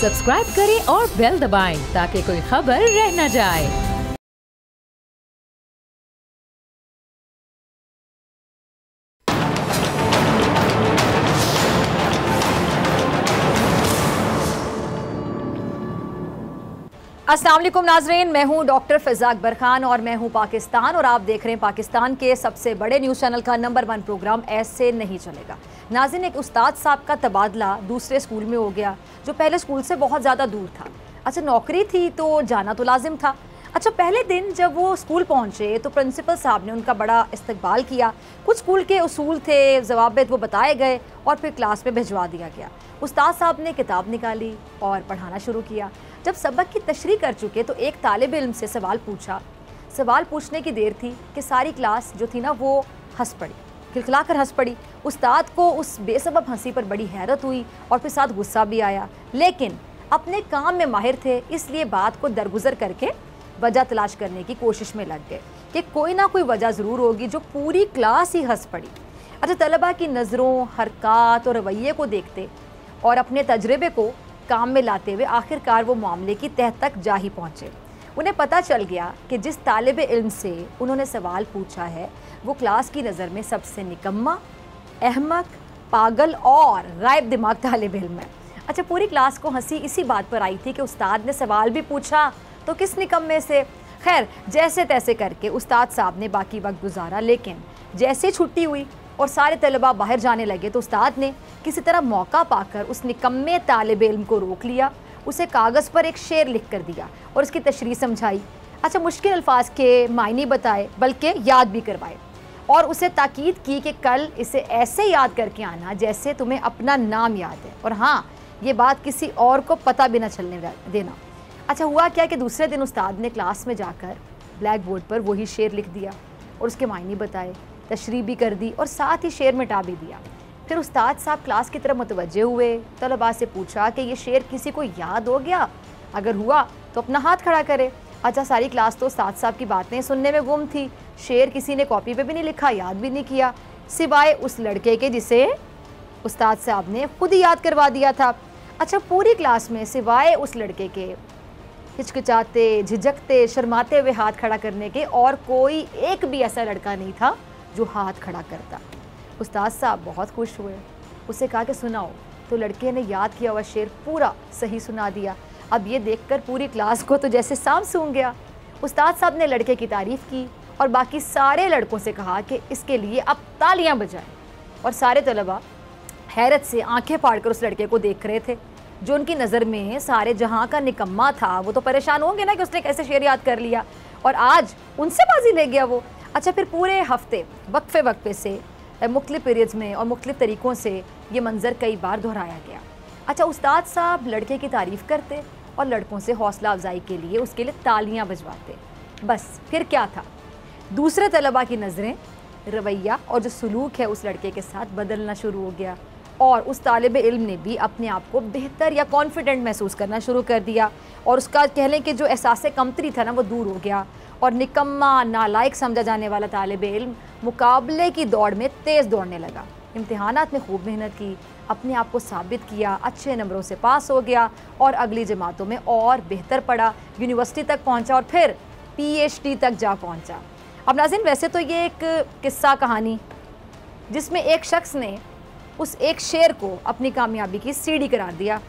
Subscribe करें और bell दबाएं ताकि कोई खबर रह न जाए। अस्सलाम वालेकुम नाजरीन, मैं हूं डॉक्टर फ़िज़ा अकबर खान और मैं हूं पाकिस्तान और आप देख रहे हैं पाकिस्तान के सबसे बड़े न्यूज़ चैनल का नंबर 1 प्रोग्राम ऐसे नहीं चलेगा। नाज़रीन, एक उस्ताद साहब का तबादला दूसरे स्कूल में हो गया जो पहले स्कूल से बहुत ज़्यादा दूर था। अच्छा, नौकरी थी तो जाना तो लाजिम था। अच्छा, पहले दिन जब वो स्कूल पहुंचे तो प्रिंसिपल साहब ने उनका बड़ा इस्तकबाल किया। कुछ स्कूल के उसूल थे, ज़वाबित वो बताए गए और फिर क्लास में भिजवा दिया गया। उस्ताद साहब ने किताब निकाली और पढ़ाना शुरू किया। जब सबक की तशरीह कर चुके तो एक तालिब इल्म से सवाल पूछा। सवाल पूछने की देर थी कि सारी क्लास जो थी ना वो हंस पड़ी, खिलखिला कर हंस पड़ी। उस्ताद को उस बेसबब हंसी पर बड़ी हैरत हुई और फिर साथ गुस्सा भी आया, लेकिन अपने काम में माहिर थे इसलिए बात को दरगुजर करके वजह तलाश करने की कोशिश में लग गए कि कोई ना कोई वजह ज़रूर होगी जो पूरी क्लास ही हंस पड़ी। अच्छा, तलबा की नज़रों, हरकत और रवैये को देखते और अपने तजर्बे को काम में लाते हुए आखिरकार वो मामले की तह तक जा ही पहुँचे। उन्हें पता चल गया कि जिस तालिब इल्म से उन्होंने सवाल पूछा है वो क्लास की नज़र में सबसे निकम्मा, अहमक, पागल और गायब दिमाग तालिब इल्म है। अच्छा, पूरी क्लास को हंसी इसी बात पर आई थी कि उस्ताद ने सवाल भी पूछा तो किस निकम्मे से। खैर, जैसे तैसे करके उस्ताद साहब ने बाकी वक्त गुजारा, लेकिन जैसे छुट्टी हुई और सारे तलबा बाहर जाने लगे तो उस्ताद ने किसी तरह मौका पाकर उस निकम्मे तालिब इल्म को रोक लिया, उसे कागज़ पर एक शेर लिख कर दिया और उसकी तशरीह समझाई। अच्छा, मुश्किल अल्फाज के मायने बताए बल्कि याद भी करवाए और उसे ताकीद की कि कल इसे ऐसे याद करके आना जैसे तुम्हें अपना नाम याद है, और हाँ, ये बात किसी और को पता भी ना चलने देना। अच्छा, हुआ क्या कि दूसरे दिन उस्ताद ने क्लास में जाकर ब्लैक बोर्ड पर वही शेर लिख दिया और उसके मायने बताए, तशरीह भी कर दी और साथ ही शेर मिटा भी दिया। फिर उस्ताद साहब क्लास की तरफ मुतवज्जे हुए, तलबा से पूछा कि ये शेर किसी को याद हो गया? अगर हुआ तो अपना हाथ खड़ा करे। अच्छा, सारी क्लास तो उस्ताद साहब की बातें सुनने में गुम थी। शेर किसी ने कॉपी पे भी नहीं लिखा, याद भी नहीं किया, सिवाय उस लड़के के जिसे उस्ताद साहब ने खुद ही याद करवा दिया था। अच्छा, पूरी क्लास में सिवाय उस लड़के के हिचकिचाते, झिझकते, शर्माते हुए हाथ खड़ा करने के और कोई एक भी ऐसा लड़का नहीं था जो हाथ खड़ा करता। उस्ताद साहब बहुत खुश हुए, उसे कहा कि सुनाओ, तो लड़के ने याद किया हुआ शेर पूरा सही सुना दिया। अब ये देखकर पूरी क्लास को तो जैसे सांप सूंघ गया। उस्ताद साहब ने लड़के की तारीफ़ की और बाकी सारे लड़कों से कहा कि इसके लिए अब तालियां बजाएं, और सारे तलबा हैरत से आंखें फाड़कर उस लड़के को देख रहे थे जो उनकी नज़र में सारे जहां का निकम्मा था। वो तो परेशान होंगे ना कि उसने कैसे शेर याद कर लिया, और आज उनसे बाजी ले गया वो। अच्छा, फिर पूरे हफ्ते वक्फे से मुख्तलिफ पीरियड्स में और मुख्तलिफ तरीक़ों से ये मंज़र कई बार दोहराया गया। अच्छा, उस्ताद साहब लड़के की तारीफ़ करते और लड़कों से हौसला अफजाई के लिए उसके लिए तालियां बजवाते। बस फिर क्या था, दूसरे तलबा की नज़रें, रवैया और जो सलूक है उस लड़के के साथ बदलना शुरू हो गया और उस तालिब इल्म ने भी अपने आप को बेहतर या कॉन्फिडेंट महसूस करना शुरू कर दिया और उसका कह लें कि जो एहसास कमतरी था ना वो दूर हो गया और निकम्मा, नालायक समझा जाने वाला तालिब इल्म मुकाबले की दौड़ में तेज़ दौड़ने लगा। इम्तिहानात में खूब मेहनत की, अपने आप को साबित किया, अच्छे नंबरों से पास हो गया और अगली जमातों में और बेहतर पढ़ा, यूनिवर्सिटी तक पहुंचा और फिर PhD तक जा पहुंचा। अब नाज़रीन, वैसे तो ये एक किस्सा कहानी जिसमें एक शख्स ने उस एक शेर को अपनी कामयाबी की सीढ़ी करार दिया,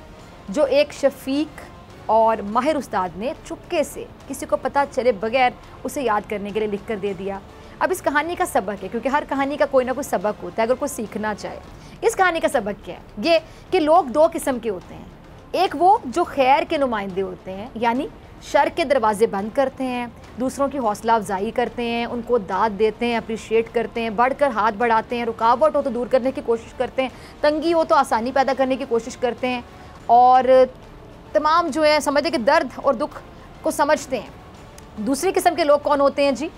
जो एक शफीक और माहिर उस्ताद ने चुपके से किसी को पता चले बगैर उसे याद करने के लिए लिख कर दे दिया। अब इस कहानी का सबक है, क्योंकि हर कहानी का कोई ना कोई सबक होता है अगर कोई सीखना चाहे। इस कहानी का सबक क्या है? ये कि लोग दो किस्म के होते हैं। एक वो जो खैर के नुमाइंदे होते हैं, यानी शर के दरवाजे बंद करते हैं, दूसरों की हौसला अफजाई करते हैं, उनको दाद देते हैं, अप्रिशिएट करते हैं, बढ़कर हाथ बढ़ाते हैं, रुकावट हो तो दूर करने की कोशिश करते हैं, तंगी हो तो आसानी पैदा करने की कोशिश करते हैं और तमाम जो है समझे कि दर्द और दुख को समझते हैं। दूसरी किस्म के लोग कौन होते हैं जी?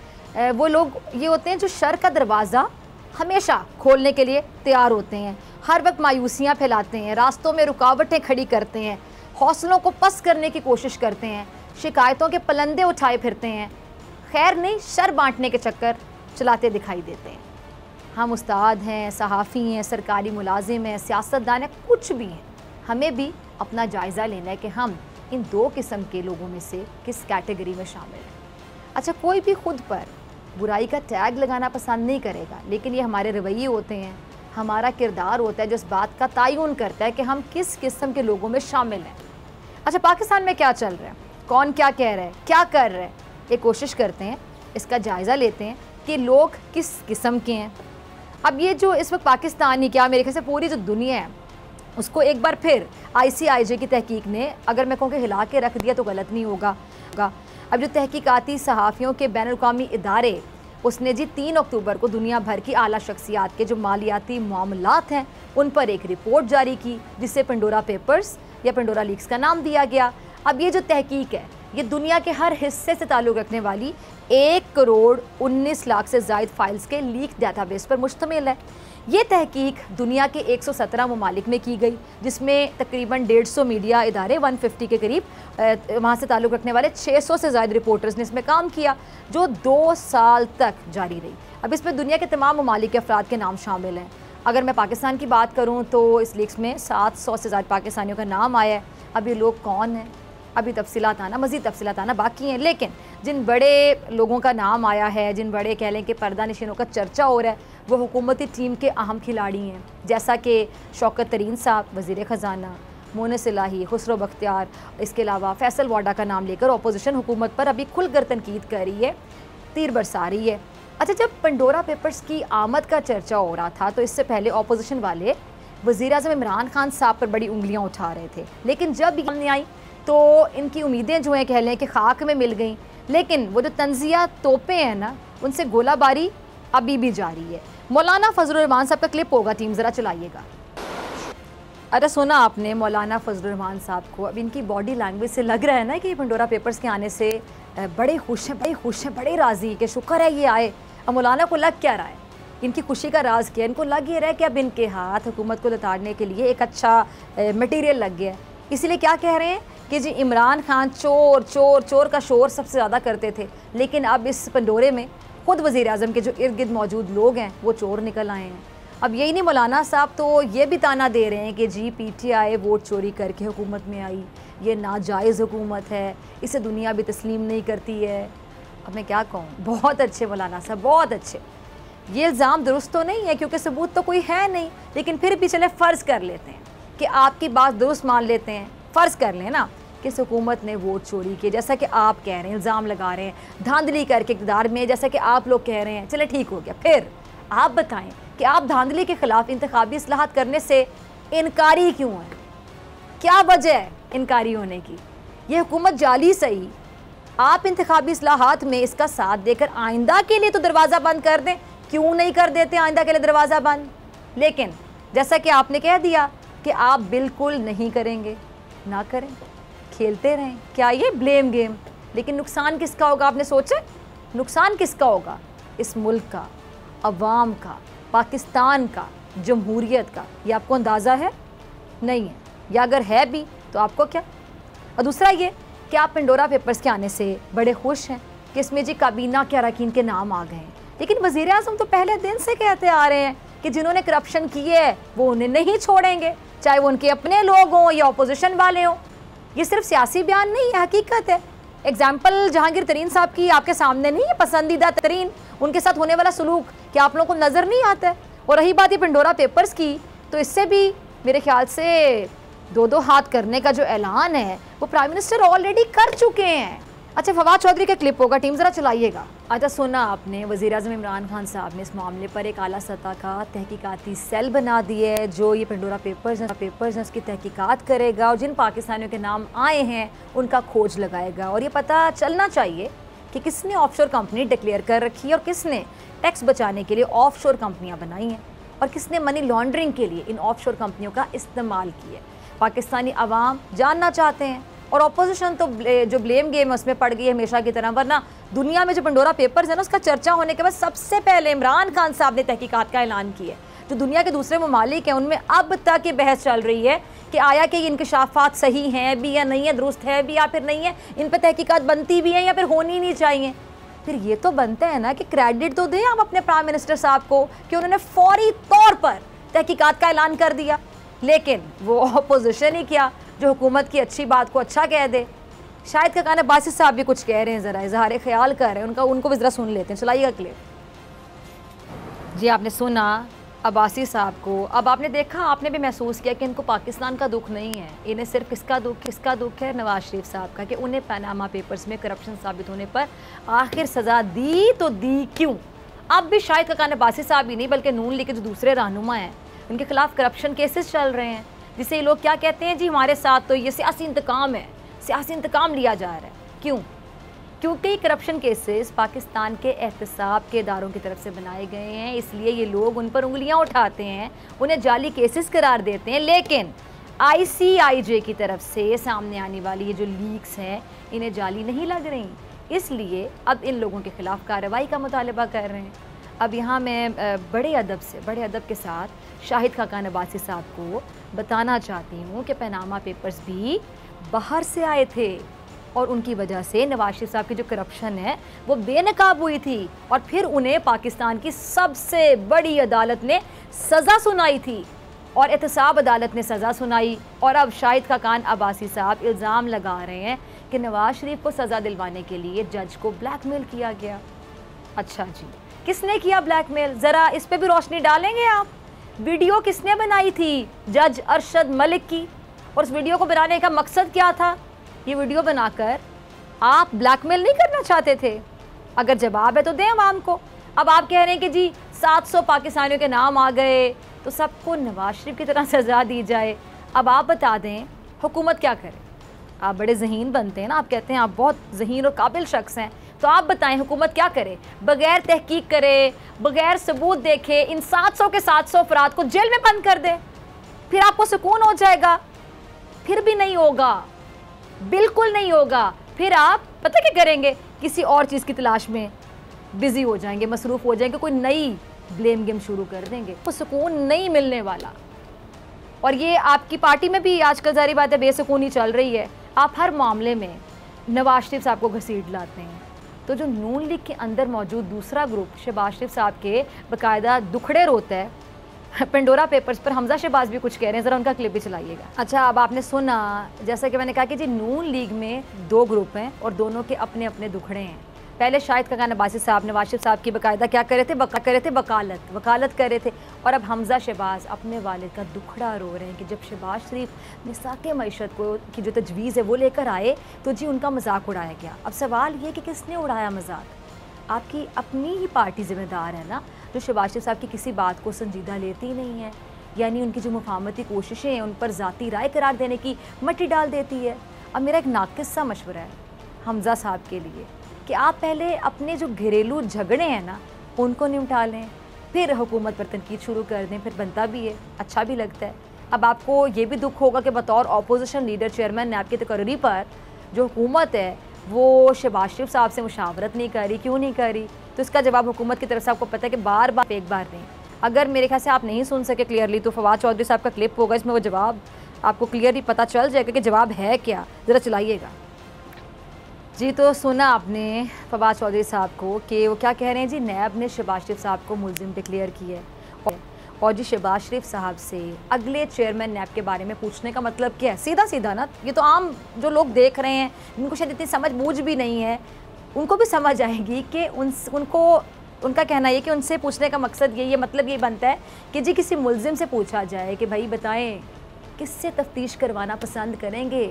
वो लोग ये होते हैं जो शर का दरवाज़ा हमेशा खोलने के लिए तैयार होते हैं, हर वक्त मायूसियाँ फैलाते हैं, रास्तों में रुकावटें खड़ी करते हैं, हौसलों को पस्त करने की कोशिश करते हैं, शिकायतों के पलंदे उठाए फिरते हैं, खैर नहीं शर बांटने के चक्कर चलाते दिखाई देते हैं। हम उस्ताद हैं, सहाफ़ी हैं, सरकारी मुलाजिम हैं, सियासतदान हैं, कुछ भी हैं, हमें भी अपना जायज़ा लेना है कि हम इन दो किस्म के लोगों में से किस कैटेगरी में शामिल हैं। अच्छा, कोई भी खुद पर बुराई का टैग लगाना पसंद नहीं करेगा, लेकिन ये हमारे रवैये होते हैं, हमारा किरदार होता है जो इस बात का तयन करता है कि हम किस किस्म के लोगों में शामिल हैं। अच्छा, पाकिस्तान में क्या चल रहा है, कौन क्या कह रहा है, क्या कर रहा है, ये कोशिश करते हैं, इसका जायज़ा लेते हैं कि लोग किस किस्म के हैं। अब ये जो इस वक्त पाकिस्तान ही क्या, मेरे ख्याल से पूरी जो दुनिया है उसको एक बार फिर ICIJ की तहकीक ने, अगर मैं कहूँ कि हिला के रख दिया तो गलत नहीं होगा। अब जो तहकीकाती सहाफ़ियों के बैनुल-अक़वामी इदारे, उसने जी 3 अक्टूबर को दुनिया भर की आला शख्सियात के जो मालियाती मामलात हैं उन पर एक रिपोर्ट जारी की, जिसे पेंडोरा पेपर्स या पेंडोरा लीक्स का नाम दिया गया। अब ये जो तहकीक है ये दुनिया के हर हिस्से से ताल्लुक़ रखने वाली 1 करोड़ 19 लाख से ज़ायद फाइल्स के लीक डाटाबेस पर मुश्तमिल है। ये तहकीक दुनिया के 117 ममालिक में की गई, जिसमें तकरीबन 150 मीडिया इदारे 150 के करीब वहाँ से ताल्लुक़ रखने वाले 600 से ज़ायद रिपोर्टर्स ने इसमें काम किया, जो 2 साल तक जारी रही। अब इसमें दुनिया के तमाम ममालिक के अफराद के नाम शामिल हैं। अगर मैं पाकिस्तान की बात करूँ तो इस लीक्स में 700 से ज़ायद पाकिस्तानियों का नाम आया है। अब ये लोग कौन हैं, अभी तफसीलात आना, मज़ीद तफसीलात आना बाकी हैं, लेकिन जिन बड़े लोगों का नाम आया है, जिन बड़े कह लें कि पर्दा नशीनों का चर्चा हो रहा है, वो हुकूमती टीम के अहम खिलाड़ी हैं, जैसा कि शौकत तरीन साहब वज़ीर ख़जाना, मोनिस इलाही, खुसरो बख्तियार, इसके अलावा फैसल वाडा का नाम लेकर अपोजिशन हुकूमत पर अभी खुलकर तनकीद कर रही है, तीर बरसा रही है। अच्छा, जब पेंडोरा पेपर्स की आमद का चर्चा हो रहा था तो इससे पहले अपोजिशन वाले वज़ीर-ए-आज़म इमरान खान साहब पर बड़ी उंगलियाँ उठा रहे थे, लेकिन जब सामने आई तो इनकी उम्मीदें जो हैं कह लें कि खाक में मिल गई। लेकिन वो जो तंज़िया तोपें हैं ना, उनसे गोलाबारी अभी भी जारी है। मौलाना फजलुर रहमान साहब का क्लिप होगा, टीम ज़रा चलाइएगा। अरे सुना आपने मौलाना फजलुर रहमान साहब को, अब इनकी बॉडी लैंग्वेज से लग रहा है ना कि पेंडोरा पेपर्स के आने से बड़े खुश हैं, बड़े राज़ी कि शुक्र है ये आए। अब मौलाना को लग क्या रहा है, इनकी खुशी का राज क्या है? इनको लग ये रहा है कि अब इनके हाथ हुकूमत को लताड़ने के लिए एक अच्छा मटीरियल लग गया है। इसीलिए क्या कह रहे हैं कि जी इमरान खान चोर चोर चोर का शोर सबसे ज़्यादा करते थे, लेकिन अब इस पंडोरे में खुद वज़ीर-ए-आज़म के जो इर्द गिर्द मौजूद लोग हैं वो चोर निकल आए हैं। अब यही नहीं, मौलाना साहब तो ये भी ताना दे रहे हैं कि जी PTI वोट चोरी करके हुकूमत में आई, ये नाजायज़ हुकूमत है, इसे दुनिया भी तस्लीम नहीं करती है। अब मैं क्या कहूँ, बहुत अच्छे मौलाना साहब, बहुत अच्छे। ये इल्ज़ाम दुरुस्त तो नहीं है क्योंकि सबूत तो कोई है नहीं, लेकिन फिर भी चले फ़र्ज़ कर लेते हैं कि आपकी बात दुरुस्त मान लेते हैं। फ़र्ज़ कर लें ना कि हुकूमत ने वोट चोरी किए, जैसा कि आप कह रहे हैं, इल्ज़ाम लगा रहे हैं, धांधली करके इक़्तिदार में, जैसा कि आप लोग कह रहे हैं। चले ठीक हो गया, फिर आप बताएं कि आप धांधली के ख़िलाफ़ इंतखाबी इस्लाहात करने से इनकारी क्यों हैं? क्या वजह है इनकारी होने की? ये हुकूमत जाली सही, आप इंतखाबी इस्लाहात में इसका साथ देकर आइंदा के लिए तो दरवाज़ा बंद कर दें, क्यों नहीं कर देते आइंदा के लिए दरवाज़ा बंद? लेकिन जैसा कि आपने कह दिया कि आप बिल्कुल नहीं करेंगे, ना करें, खेलते रहें। क्या ये ब्लेम गेम? लेकिन नुकसान किसका होगा आपने सोचा? नुकसान किसका होगा? इस मुल्क का, अवाम का, पाकिस्तान का, जमहूरियत का। ये आपको अंदाज़ा है? नहीं है, या अगर है भी तो आपको क्या? और दूसरा ये कि आप पेंडोरा पेपर्स के आने से बड़े खुश हैं कि इसमें जी काबीना के अरकान के नाम आ गए हैं, लेकिन वज़ीर-ए-आज़म तो पहले दिन से कहते आ रहे हैं कि जिन्होंने करप्शन की है वो उन्हें नहीं छोड़ेंगे, चाहे वो उनके अपने लोग हों या अपोजिशन वाले हों। ये सिर्फ सियासी बयान नहीं है, हकीकत है। एग्जाम्पल जहांगीर तरीन साहब की आपके सामने नहीं है, पसंदीदा तरीन, उनके साथ होने वाला सलूक क्या आप लोगों को नज़र नहीं आता है? और रही बात ये पेंडोरा पेपर्स की, तो इससे भी मेरे ख्याल से 2-2 हाथ करने का जो ऐलान है वो प्राइम मिनिस्टर ऑलरेडी कर चुके हैं। अच्छा, फवाद चौधरी का क्लिप होगा, टीम ज़रा चलाइएगा। अच्छा, सुना आपने वज़ीर-ए-आज़म इमरान खान साहब ने इस मामले पर एक आला सतह का तहकीकाती सेल बना दिया है जो ये पेंडोरा पेपर्स की तहकीकात करेगा और जिन पाकिस्तानियों के नाम आए हैं उनका खोज लगाएगा। और ये पता चलना चाहिए कि किसने ऑफशोर कंपनी डिक्लेयर कर रखी है और किसने टैक्स बचाने के लिए ऑफशोर कंपनियाँ बनाई हैं और किसने मनी लॉन्ड्रिंग के लिए इन ऑफशोर कंपनियों का इस्तेमाल किया। पाकिस्तानी अवाम जानना चाहते हैं और अपोजिशन तो जो ब्लेम गेम है उसमें पड़ गई है हमेशा की तरह। वरना दुनिया में जो पेंडोरा पेपर्स है ना, उसका चर्चा होने के बाद सबसे पहले इमरान खान साहब ने तहकीकात का ऐलान किया। जो दुनिया के दूसरे ममालिक हैं उनमें अब तक ये बहस चल रही है कि आया कि इंकशाफात सही हैं भी या नहीं है, दुरुस्त है भी या फिर नहीं है, इन पर तहकीकात बनती भी हैं या फिर होनी नहीं चाहिए। फिर ये तो बनता है ना कि क्रेडिट तो दें आप अपने प्राइम मिनिस्टर साहब को कि उन्होंने फौरी तौर पर तहकीकात का ऐलान कर दिया, लेकिन वो अपोजिशन ही क्या, जो हुकूमत की अच्छी बात को अच्छा कह दे। शाहिद खकान अब्बासी साहब भी कुछ कह रहे हैं, ज़रा इजहार ख्याल कर रहे हैं उनको भी ज़रा सुन लेते हैं। चलाइएगा क्लिप। जी आपने सुना अब्बासी साहब को। अब आपने देखा, आपने भी महसूस किया कि इनको पाकिस्तान का दुख नहीं है, इन्हें सिर्फ किसका दुख है, नवाज शरीफ साहब का, कि उन्हें पनामा पेपर्स में करप्शन साबित होने पर आखिर सज़ा दी तो दी क्यों। अब भी शाहिद खकान अब्बासी साहब ही नहीं बल्कि नून लीग के जो दूसरे रहनुमा हैं उनके खिलाफ करप्शन केसेस चल रहे हैं, जिसे ये लोग क्या कहते हैं, जी हमारे साथ तो ये सियासी इंतकाम है, सियासी इंतकाम लिया जा रहा है। क्यों? क्योंकि करप्शन केसेस पाकिस्तान के एहतसाब के इदारों की तरफ से बनाए गए हैं, इसलिए ये लोग उन पर उंगलियां उठाते हैं, उन्हें जाली केसेस करार देते हैं। लेकिन ICIJ की तरफ से सामने आने वाली ये जो लीक्स हैं इन्हें जाली नहीं लग रही, इसलिए अब इन लोगों के खिलाफ कार्रवाई का मुतालबा कर रहे हैं। अब यहाँ मैं बड़े अदब के साथ शाहिद खकान अब्बासी साहब को बताना चाहती हूँ कि पनामा पेपर्स भी बाहर से आए थे और उनकी वजह से नवाज शरीफ साहब की जो करप्शन है वो बेनकाब हुई थी और फिर उन्हें पाकिस्तान की सबसे बड़ी अदालत ने सज़ा सुनाई थी और एहतसाब अदालत ने सज़ा सुनाई। और अब शाहिद खकान अब्बासी साहब इल्ज़ाम लगा रहे हैं कि नवाज शरीफ को सज़ा दिलवाने के लिए जज को ब्लैकमेल किया गया। अच्छा जी, किसने किया ब्लैकमेल, ज़रा इस पर भी रोशनी डालेंगे आप। वीडियो किसने बनाई थी? जज अरशद मलिक की। और उस वीडियो को बनाने का मकसद क्या था? ये वीडियो बनाकर आप ब्लैकमेल नहीं करना चाहते थे? अगर जवाब है तो दें आवाम को। अब आप कह रहे हैं कि जी 700 पाकिस्तानियों के नाम आ गए तो सबको नवाज शरीफ की तरह सज़ा दी जाए। अब आप बता दें हुकूमत क्या करे। आप बड़े ज़हीन बनते हैं ना, आप कहते हैं आप बहुत ज़हीन और काबिल शख्स हैं, तो आप बताएं हुकूमत क्या करे? बग़ैर तहकीक करे, बग़ैर सबूत देखे इन 700 के 700 अफराद को जेल में बंद कर दे, फिर आपको सुकून हो जाएगा? फिर भी नहीं होगा, बिल्कुल नहीं होगा। फिर आप पता क्या करेंगे? किसी और चीज़ की तलाश में बिज़ी हो जाएंगे, मसरूफ़ हो जाएंगे, कोई नई ब्लेम गेम शुरू कर देंगे, तो सुकून नहीं मिलने वाला। और ये आपकी पार्टी में भी आजकल जारी बात है बेसुकूनी चल रही है। आप हर मामले में नवाज शरीफ साहब को घसीट लाते हैं, तो जो नून लीग के अंदर मौजूद दूसरा ग्रुप शहबाज शरीफ साहब के बाकायदा दुखड़े रोता है। पेंडोरा पेपर्स पर हमजा शहबाज भी कुछ कह रहे हैं, ज़रा उनका क्लिप भी चलाइएगा। अच्छा, अब आपने सुना, जैसा कि मैंने कहा कि जी नून लीग में 2 ग्रुप हैं और दोनों के अपने अपने दुखड़े हैं। पहले शाहिद खकान अब्बासी साहब नवाज शरीफ साहब की बाकायदा क्या कर रहे थे? वकालत कर रहे थे। और अब हमजा शहबाज अपने वालिद का दुखड़ा रो रहे हैं कि जब शहबाज शरीफ निसाके मईशत को की जो तजवीज़ है वो लेकर आए तो जी उनका मजाक उड़ाया गया। अब सवाल ये कि किसने उड़ाया मजाक? आपकी अपनी ही पार्टी ज़िम्मेदार है ना, जो शहबाज शरीफ साहब की किसी बात को संजीदा लेती नहीं है, यानी उनकी जो मुफाहमती कोशिशें हैं उन पर ज़ाती राय करार देने की मट्टी डाल देती है। अब मेरा एक नाक़िस सा मशवरा है हमजा साहब के लिए कि आप पहले अपने जो घरेलू झगड़े हैं ना उनको निपटा लें, फिर हुकूमत पर तनकीद शुरू कर दें, फिर बनता भी है, अच्छा भी लगता है। अब आपको ये भी दुख होगा कि बतौर अपोजिशन लीडर चेयरमैन ने आपकी तकर्री पर जो हुकूमत है वो शहबाज शरीफ साहब से मुशावरत नहीं करी। क्यों नहीं करी? तो इसका जवाब हुकूमत की तरफ से आपको पता है कि बार बार एक बार नहीं। अगर मेरे ख्याल से आप नहीं सुन सके क्लियरली तो फवाद चौधरी साहब का क्लिप होगा, इसमें वो जवाब आपको क्लियरली पता चल जाएगा कि जवाब है क्या। ज़रा चलाइएगा जी। तो सुना आपने फवाद चौधरी साहब को कि वो क्या कह रहे हैं जी, नैब ने शहबाज शरीफ साहब को मुलजिम डिक्लेयर किया है और जी शहबाज शरीफ साहब से अगले चेयरमैन नैब के बारे में पूछने का मतलब क्या है? सीधा सीधा ना, ये तो आम जो लोग देख रहे हैं जिनको शायद इतनी समझ बूझ भी नहीं है उनको भी समझ आएगी कि उनका कहना ये कि उनसे पूछने का मकसद यही है, मतलब ये बनता है कि जी किसी मुलजिम से पूछा जाए कि भाई बताएं किससे तफ्तीश करवाना पसंद करेंगे,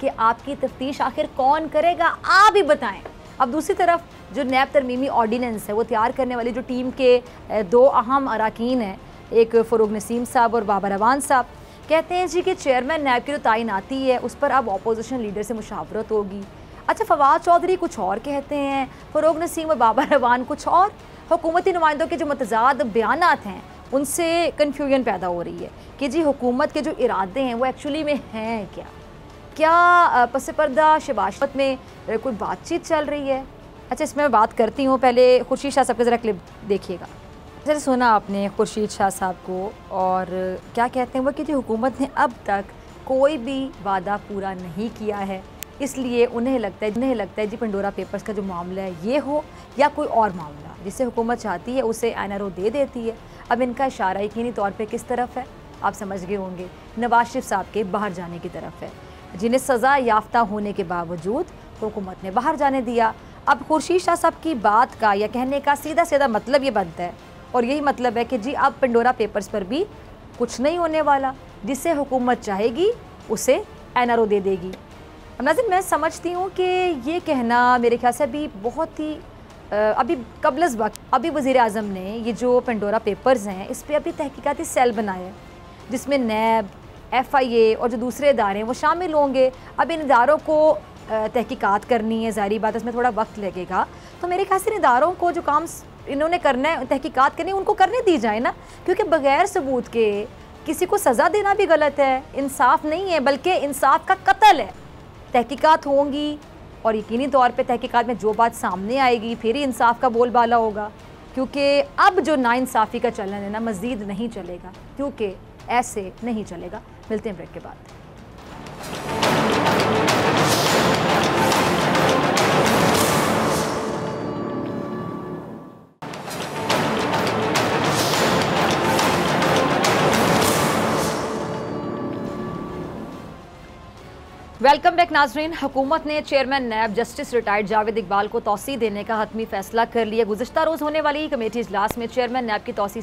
कि आपकी तफ्तीश आखिर कौन करेगा, आप ही बताएं। अब दूसरी तरफ जो नैब तरमीमी ऑर्डिनेंस है वो तैयार करने वाली जो टीम के 2 अहम अरकान हैं, एक फ़रूग नसीम साहब और बाबर अवान साहब, कहते हैं जी कि चेयरमैन नैब की जो तैनाती है उस पर अब अपोजिशन लीडर से मुशावरत होगी। अच्छा, फवाद चौधरी कुछ और कहते हैं, फ़रूग नसीम और बाबर अवान कुछ और। हुकूमती नुमाइंदों के जो मतजाद बयानात हैं उनसे कन्फ्यूजन पैदा हो रही है कि जी हुकूमत के जो इरादे हैं वो एक्चुअली में हैं क्या पस पर्दा शहबाज में कोई बातचीत चल रही है। अच्छा, इसमें मैं बात करती हूँ, पहले खुर्शीद शाह साहब का ज़रा क्लिप देखिएगा। जैसे सुना आपने खुर्शीद शाह साहब को, और क्या कहते हैं वो कि जी हुकूमत ने अब तक कोई भी वादा पूरा नहीं किया है, इसलिए उन्हें लगता है जी पेंडोरा पेपर्स का जो मामला है ये हो या कोई और मामला जिसे हुकूमत चाहती है उसे NRO दे देती है। अब इनका इशारा यकीनी तौर पे किस तरफ है आप समझ गए होंगे, नवाज शरीफ साहब के बाहर जाने की तरफ है। जिन्हें सज़ा याफ्ता होने के बावजूद हुकूमत ने बाहर जाने दिया। अब खुर्शीद शाह साहब की बात का या कहने का सीधा सीधा मतलब ये बनता है, और यही मतलब है कि जी अब पेंडोरा पेपर्स पर भी कुछ नहीं होने वाला, जिसे हुकूमत चाहेगी उसे NRO दे देगी। अब नाज़रीन, मैं समझती हूँ कि ये कहना मेरे ख्याल से अभी बहुत ही अभी कबलज़ वक्त अभी वज़ीर आज़म ने ये जो पेंडोरा पेपर्स हैं इस पर अभी तहकीकाती सेल बनाया है, जिसमें नैब, FIA और जो दूसरे इदारे हैं वो शामिल होंगे। अब इन इदारों को तहकीकात करनी है, ज़ाहिर बात है इसमें थोड़ा वक्त लगेगा, तो मेरे ख्याल से इन इदारों को जो काम इन्होंने करना है, तहकीकात करनी है, उनको करने दी जाए ना, क्योंकि बग़ैर सबूत के किसी को सज़ा देना भी गलत है, इंसाफ नहीं है, बल्कि इंसाफ का कत्ल है। तहकीकात होंगी और यकीनी तौर पे तहकीकात में जो बात सामने आएगी फिर ही इंसाफ का बोलबाला होगा, क्योंकि अब जो नाइंसाफ़ी का चलन है ना मज़ीद नहीं चलेगा, क्योंकि ऐसे नहीं चलेगा। मिलते हैं ब्रेक के बाद। वेलकम बैक नाजरीन। हुकूमत ने chairman NAB justice retired Javed Iqbal को तौसी देने का हतमी फैसला कर लिया। गुज़श्ता रोज़ होने वाली कमेटी इजलास में चेयरमैन नैब की तौसी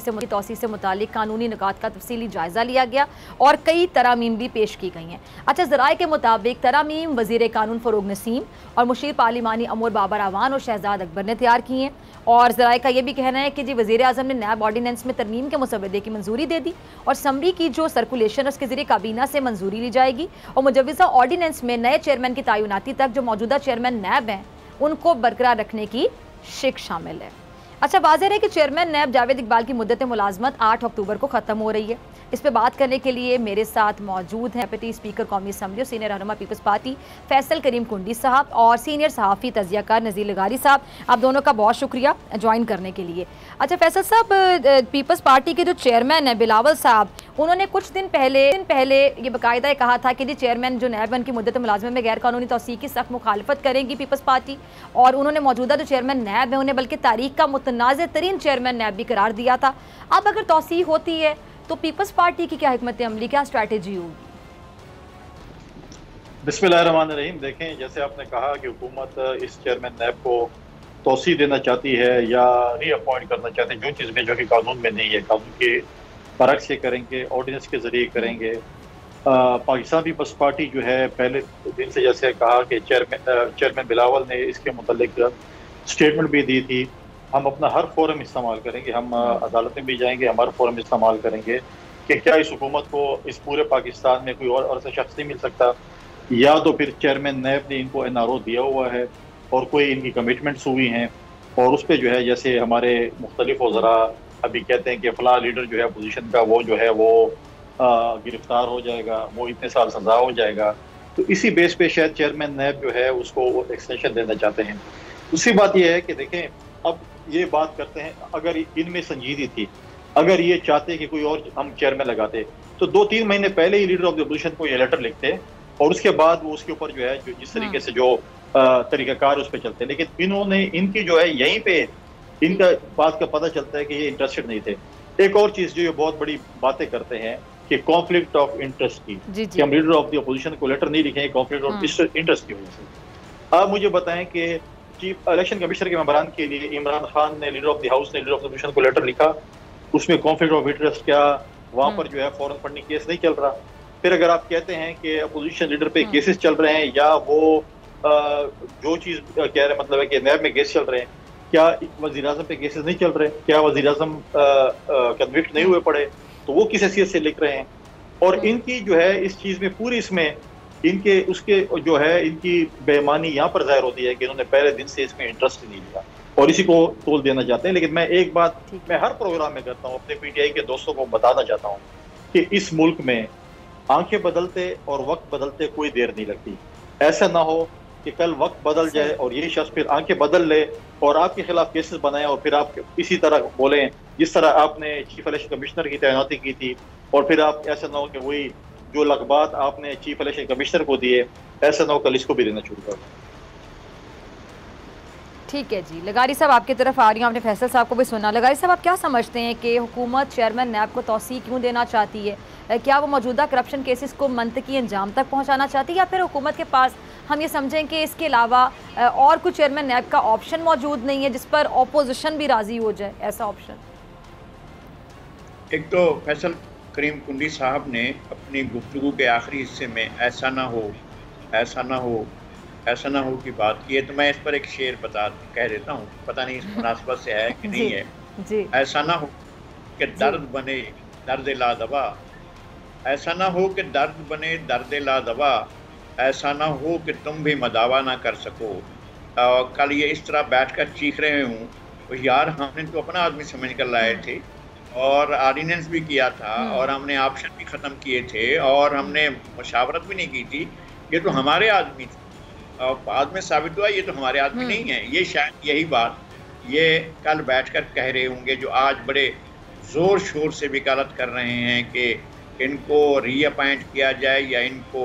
से मुतालिक कानूनी निकात का तफसीली जायज़ा लिया गया और कई तरामीम भी पेश की गई हैं। अच्छा, ज़राए के मुताबिक तरामीम वज़ीर कानून फ़रूग नसीम और मुशीर पार्लिमानी अमूर बाबर आवान और शहजाद अकबर ने तैयार की हैं, और ज़राए का यह भी कहना है कि जी वज़ीर आज़म ने नैब ऑर्डीनेंस में तरमीम के मुसवदे की मंजूरी दे दी और समरी की जो सर्कुलेशन उसके ज़रिए काबीना से मंजूरी ली जाएगी और मुजव्वज़ा ऑर्डीनेंस में नए चेयरमैन की तैनाती तक जो मौजूदा चेयरमैन नैब हैं उनको बरकरार रखने की शिक शामिल है। अच्छा, वाज़ेह है कि चेयरमैन नैब जावेद इकबाल की मुद्दत मुलाजमत 8 अक्टूबर को ख़त्म हो रही है। इस पर बात करने के लिए मेरे साथ मौजूद हैं डिप्टी स्पीकर कौमी असम्बली और सीनियर रहनुमा पीपल्स पार्टी फैसल करीम कुंडी साहब और सीनियर सहाफ़ी तजियाकार नज़ीर लगारी साहब। आप दोनों का बहुत शुक्रिया ज्वाइन करने के लिए। अच्छा फैसल साहब, पीपल्स पार्टी के जो चेयरमैन हैं बिलावल साहब, उन्होंने कुछ दिन पहले ये बाकायदा कहा था कि जी चेयरमैन जो नैब उनकी मुद्दत मुलाजमत में गैर कानूनी तौसीक़ की सख्त मुखालफत करेंगी पीपल्स पार्टी, और उन्होंने मौजूदा जो चेयरमैन नैब है उन्हें बल्कि तारीख का मुतनाज़ तरीन चेयरमैन नैब भी करार दिया था। अब अगर तौसीक़ होती है तो पीपल्स पार्टी की क्या हिकमत अमली, क्या स्ट्रैटेजी होगी? बिस्मिल्लाहिर्रहमानिर्रहीम। देखें, जैसे आपने कहा कि हुकूमत इस चेयरमैन नैब को तौसी देना चाहती है या रीअपॉइंट करना चाहते हैं, जो चीज़ में जो कि कानून में नहीं है, कानून के बरक्स से करेंगे, ऑर्डिनेंस के ज़रिए करेंगे। पाकिस्तान पीपल्स पार्टी जो है पहले दिन से जैसे कहा कि चेयरमैन बिलावल ने इसके मुतल्लिक स्टेटमेंट भी दी थी, हम अपना हर फोरम इस्तेमाल करेंगे, हम अदालत में भी जाएंगे, हम हर फोरम इस्तेमाल करेंगे कि क्या इस हुकूमत को इस पूरे पाकिस्तान में कोई और ऐसा शख्स नहीं मिल सकता, या तो फिर चेयरमैन नैब ने इनको NRO दिया हुआ है और कोई इनकी कमिटमेंट्स हुई हैं, और उस पर जो है जैसे हमारे मुख्तलिफ वज़रा अभी कहते हैं कि फ़लाँ लीडर जो है अपोजिशन का वो जो है वो गिरफ्तार हो जाएगा, वो इतने साल सज़ा हो जाएगा, तो इसी बेस पे शायद चेयरमैन नैब जो है उसको वो एक्सटेंशन देना चाहते हैं। दूसरी बात यह है कि देखें, अब ये बात करते हैं, अगर इनमें संजीदगी थी, अगर ये चाहते कि कोई और हम चेयरमैन लगाते तो 2-3 महीने पहले ही लीडर ऑफ द अपोजिशन को ये लेटर लिखते और उसके बाद वो उसके ऊपर जो है जो जिस तरीके से जो तरीक़ाकार उस पर चलते, लेकिन इन्होंने इनकी जो है यहीं पे इनका बात का पता चलता है कि ये इंटरेस्टेड नहीं थे। एक और चीज़ जो ये बहुत बड़ी बातें करते हैं कि कॉन्फ्लिक्ट ऑफ इंटरेस्ट की, कि हम लीडर ऑफ द अपोजिशन को लेटर नहीं लिखेंगे कॉन्फ्लिक्ट ऑफ इंटरेस्ट की वजह से। आप मुझे बताएं कि चीफ इलेक्शन कमिश्नर के मेंबरान के लिए इमरान खान ने, लीडर ऑफ द हाउस ने लीडर ऑफ द अपोजिशन को लेटर लिखा, उसमें कॉन्फ्लिक्ट ऑफ इंटरेस्ट क्या, वहाँ पर जो है फॉरेन फंडिंग केस नहीं चल रहा। फिर अगर आप कहते हैं कि अपोजिशन लीडर पे केसेस चल रहे हैं या वो जो चीज़ कह रहे मतलब है कि नैब में केस चल रहे हैं, क्या वज़ीर आज़म पे केसेस नहीं चल रहे, क्या वज़ीर आज़म कन्विक्ट नहीं हुए पड़े, तो वो किस हैसियत से लिख रहे हैं। और इनकी जो है इस चीज़ में पूरी इसमें इनके उसके जो है इनकी बेईमानी यहाँ पर ज़ाहिर होती है कि इन्होंने पहले दिन से इसमें इंटरेस्ट नहीं लिया और इसी को तोल देना चाहते हैं। लेकिन मैं एक बात मैं हर प्रोग्राम में करता हूँ, अपने PTI के दोस्तों को बताना चाहता हूँ कि इस मुल्क में आंखें बदलते और वक्त बदलते कोई देर नहीं लगती। ऐसा ना हो कि कल वक्त बदल जाए और यही शख्स फिर आंखें बदल ले और आपके खिलाफ केसेस बनाए और फिर आप इसी तरह बोलें जिस तरह आपने चीफ इलेक्शन कमिश्नर की तैनाती की थी, और फिर आप ऐसा ना हो कि वही जो लग़बात आपने चीफ इलेक्शन कमिश्नर को दिए, ऐसा ना हो कल इसको भी देना शुरू कर। ठीक है जी, लगारी साहब आपकी तरफ आ रही हूँ, आपने फैसल साहब को भी सुना। लगारी साहब, आप क्या समझते हैं कि हुकूमत चेयरमैन नैब को तौसीक़ क्यों देना चाहती है? क्या वो मौजूदा करप्शन केसेस को मंतकी अंजाम तक पहुंचाना चाहती है, या फिर हुकूमत के पास हम ये समझें कि इसके अलावा और कुछ चेयरमैन नैब का ऑप्शन मौजूद नहीं है जिस पर ऑपोजिशन भी राजी हो जाए, ऐसा ऑप्शन? एक तो फैसल करीम कुंडी साहब ने अपनी गुफ्तगू के आखिरी हिस्से में ऐसा ना हो, ऐसा ना हो, ऐसा ना हो की बात की है, तो मैं इस पर एक शेर कह देता हूँ, पता नहीं इस मुनासिबत से है कि नहीं है। जी। ऐसा ना हो कि दर्द बने दर्द ला दवा, ऐसा ना हो कि दर्द बने दर्द ला दवा, ऐसा ना हो कि तुम भी मदावा ना कर सको। कल ये इस तरह बैठकर चीख रहे हूँ, तो यार हमने तो अपना आदमी समझ कर लाए थे और ऑर्डिनेंस भी किया था और हमने ऑप्शन भी ख़त्म किए थे और हमने मशावरत भी नहीं की थी, ये तो हमारे आदमी थे। और बाद में साबित हुआ ये तो हमारे आदमी नहीं है। ये शायद यही बात ये कल बैठकर कह रहे होंगे जो आज बड़े ज़ोर शोर से वकालत कर रहे हैं कि इनको रीअपॉइंट किया जाए या इनको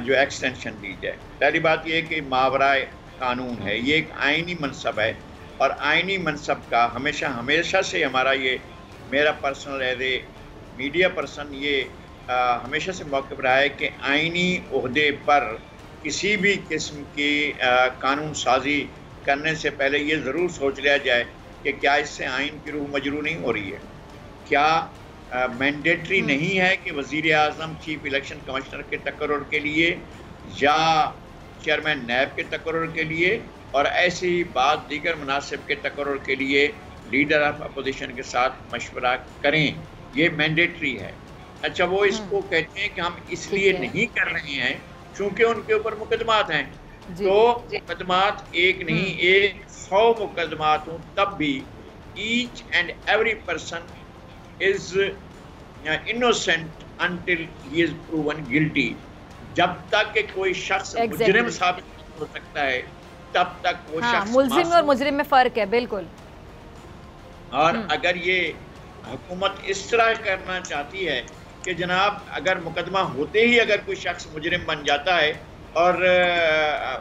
जो एक्सटेंशन दी जाए। पहली बात ये कि मावराए कानून है, ये एक आइनी मनसब है और आइनी मनसब का हमेशा से हमारा ये, मेरा personal as a media person ये हमेशा से मौक़िफ़ रहा है कि आइनी ओहदे पर किसी भी किस्म की कानून साजी करने से पहले ये ज़रूर सोच लिया जाए कि क्या इससे आइन की रूह मजरू नहीं हो रही है, क्या मैंडेटरी नहीं है कि वज़ीर आज़म चीफ इलेक्शन कमिश्नर के तकर्रुर के लिए या चेयरमैन नैब के तकर्रुर के लिए और ऐसे ही बाद दीगर मुनासिब के तकर्रुर के लिए लीडर ऑफ अपोजिशन के साथ मशवरा करें, ये मैंडेटरी है। अच्छा, वो इसको कहते हैं कि हम इसलिए नहीं कर रहे हैं क्योंकि उनके ऊपर मुकदमात हैं। तो मुकदमात एक नहीं 100 मुकदमात हों तब भी each and every person is innocent until he is proven guilty. जब तक कि कोई शख्स मुजरिम साबित हो सकता है तब तक वो शख्स मुल्जिम और मुजरिम में फ़र्क है, बिल्कुल। और अगर ये हुकूमत इस तरह करना चाहती है कि जनाब अगर मुकदमा होते ही अगर कोई शख्स मुजरिम बन जाता है और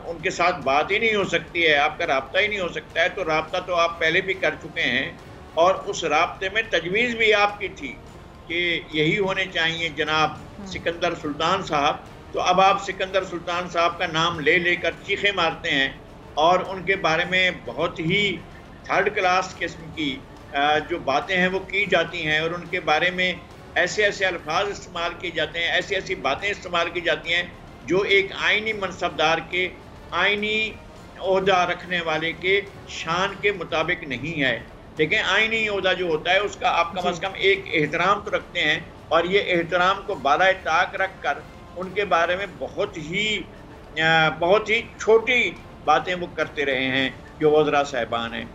उनके साथ बात ही नहीं हो सकती है, आपका राब्ता ही नहीं हो सकता है, तो राब्ता तो आप पहले भी कर चुके हैं और उस राब्ते में तजवीज़ भी आपकी थी कि यही होने चाहिए जनाब सिकंदर सुल्तान साहब। तो अब आप सिकंदर सुल्तान साहब का नाम ले लेकर चीखे मारते हैं और उनके बारे में बहुत ही थर्ड क्लास किस्म की जो बातें हैं वो की जाती हैं और उनके बारे में ऐसे ऐसे अल्फाज इस्तेमाल किए जाते हैं, ऐसी ऐसी बातें इस्तेमाल की जाती हैं जो एक आइनी मनसबदार के, आइनी ओहदा रखने वाले के शान के मुताबिक नहीं है। देखें, आइनी ओहदा जो होता है उसका आप कम अज़ कम एक एहतराम तो रखते हैं और ये एहतराम को बालाए ताक रख कर उनके बारे में बहुत ही छोटी बातें वो करते रहे हैं जो वज़रा साहिबान हैं।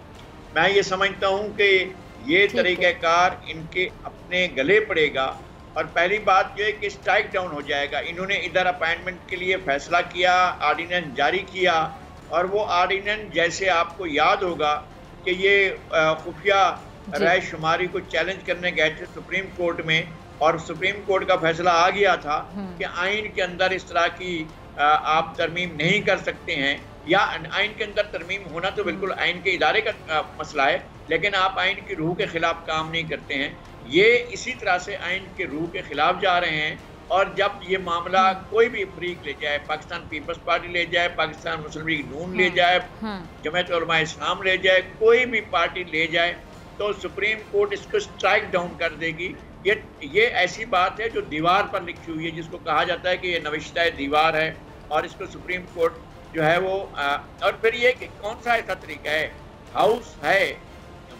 मैं ये समझता हूँ कि ये तरीक़ाकार इनके अपने गले पड़ेगा और पहली बात जो है कि स्ट्राइक डाउन हो जाएगा। इन्होंने इधर अपॉइंटमेंट के लिए फ़ैसला किया, ऑर्डिनेंस जारी किया और वो ऑर्डिनेंस जैसे आपको याद होगा कि ये खुफिया राय शुमारी को चैलेंज करने गए थे सुप्रीम कोर्ट में और सुप्रीम कोर्ट का फैसला आ गया था कि आइन के अंदर इस तरह की आप तरमीम नहीं कर सकते हैं, या आइन के अंदर तरमीम होना तो बिल्कुल आइन के इदारे का मसला है, लेकिन आप आइन की रूह के ख़िलाफ़ काम नहीं करते हैं। ये इसी तरह से आइन के रूह के ख़िलाफ़ जा रहे हैं और जब ये मामला कोई भी फरीक ले जाए, पाकिस्तान पीपल्स पार्टी ले जाए, पाकिस्तान मुस्लिम लीग नून ले जाए, जमात उलमा इस्लाम ले जाए, कोई भी पार्टी ले जाए तो सुप्रीम कोर्ट इसको स्ट्राइक डाउन कर देगी। ये ऐसी बात है जो दीवार पर लिखी हुई है, जिसको कहा जाता है कि ये नविश्ता दीवार है और इसको सुप्रीम कोर्ट जो है वो और फिर ये कि कौन सा ऐसा तरीका है, हाउस है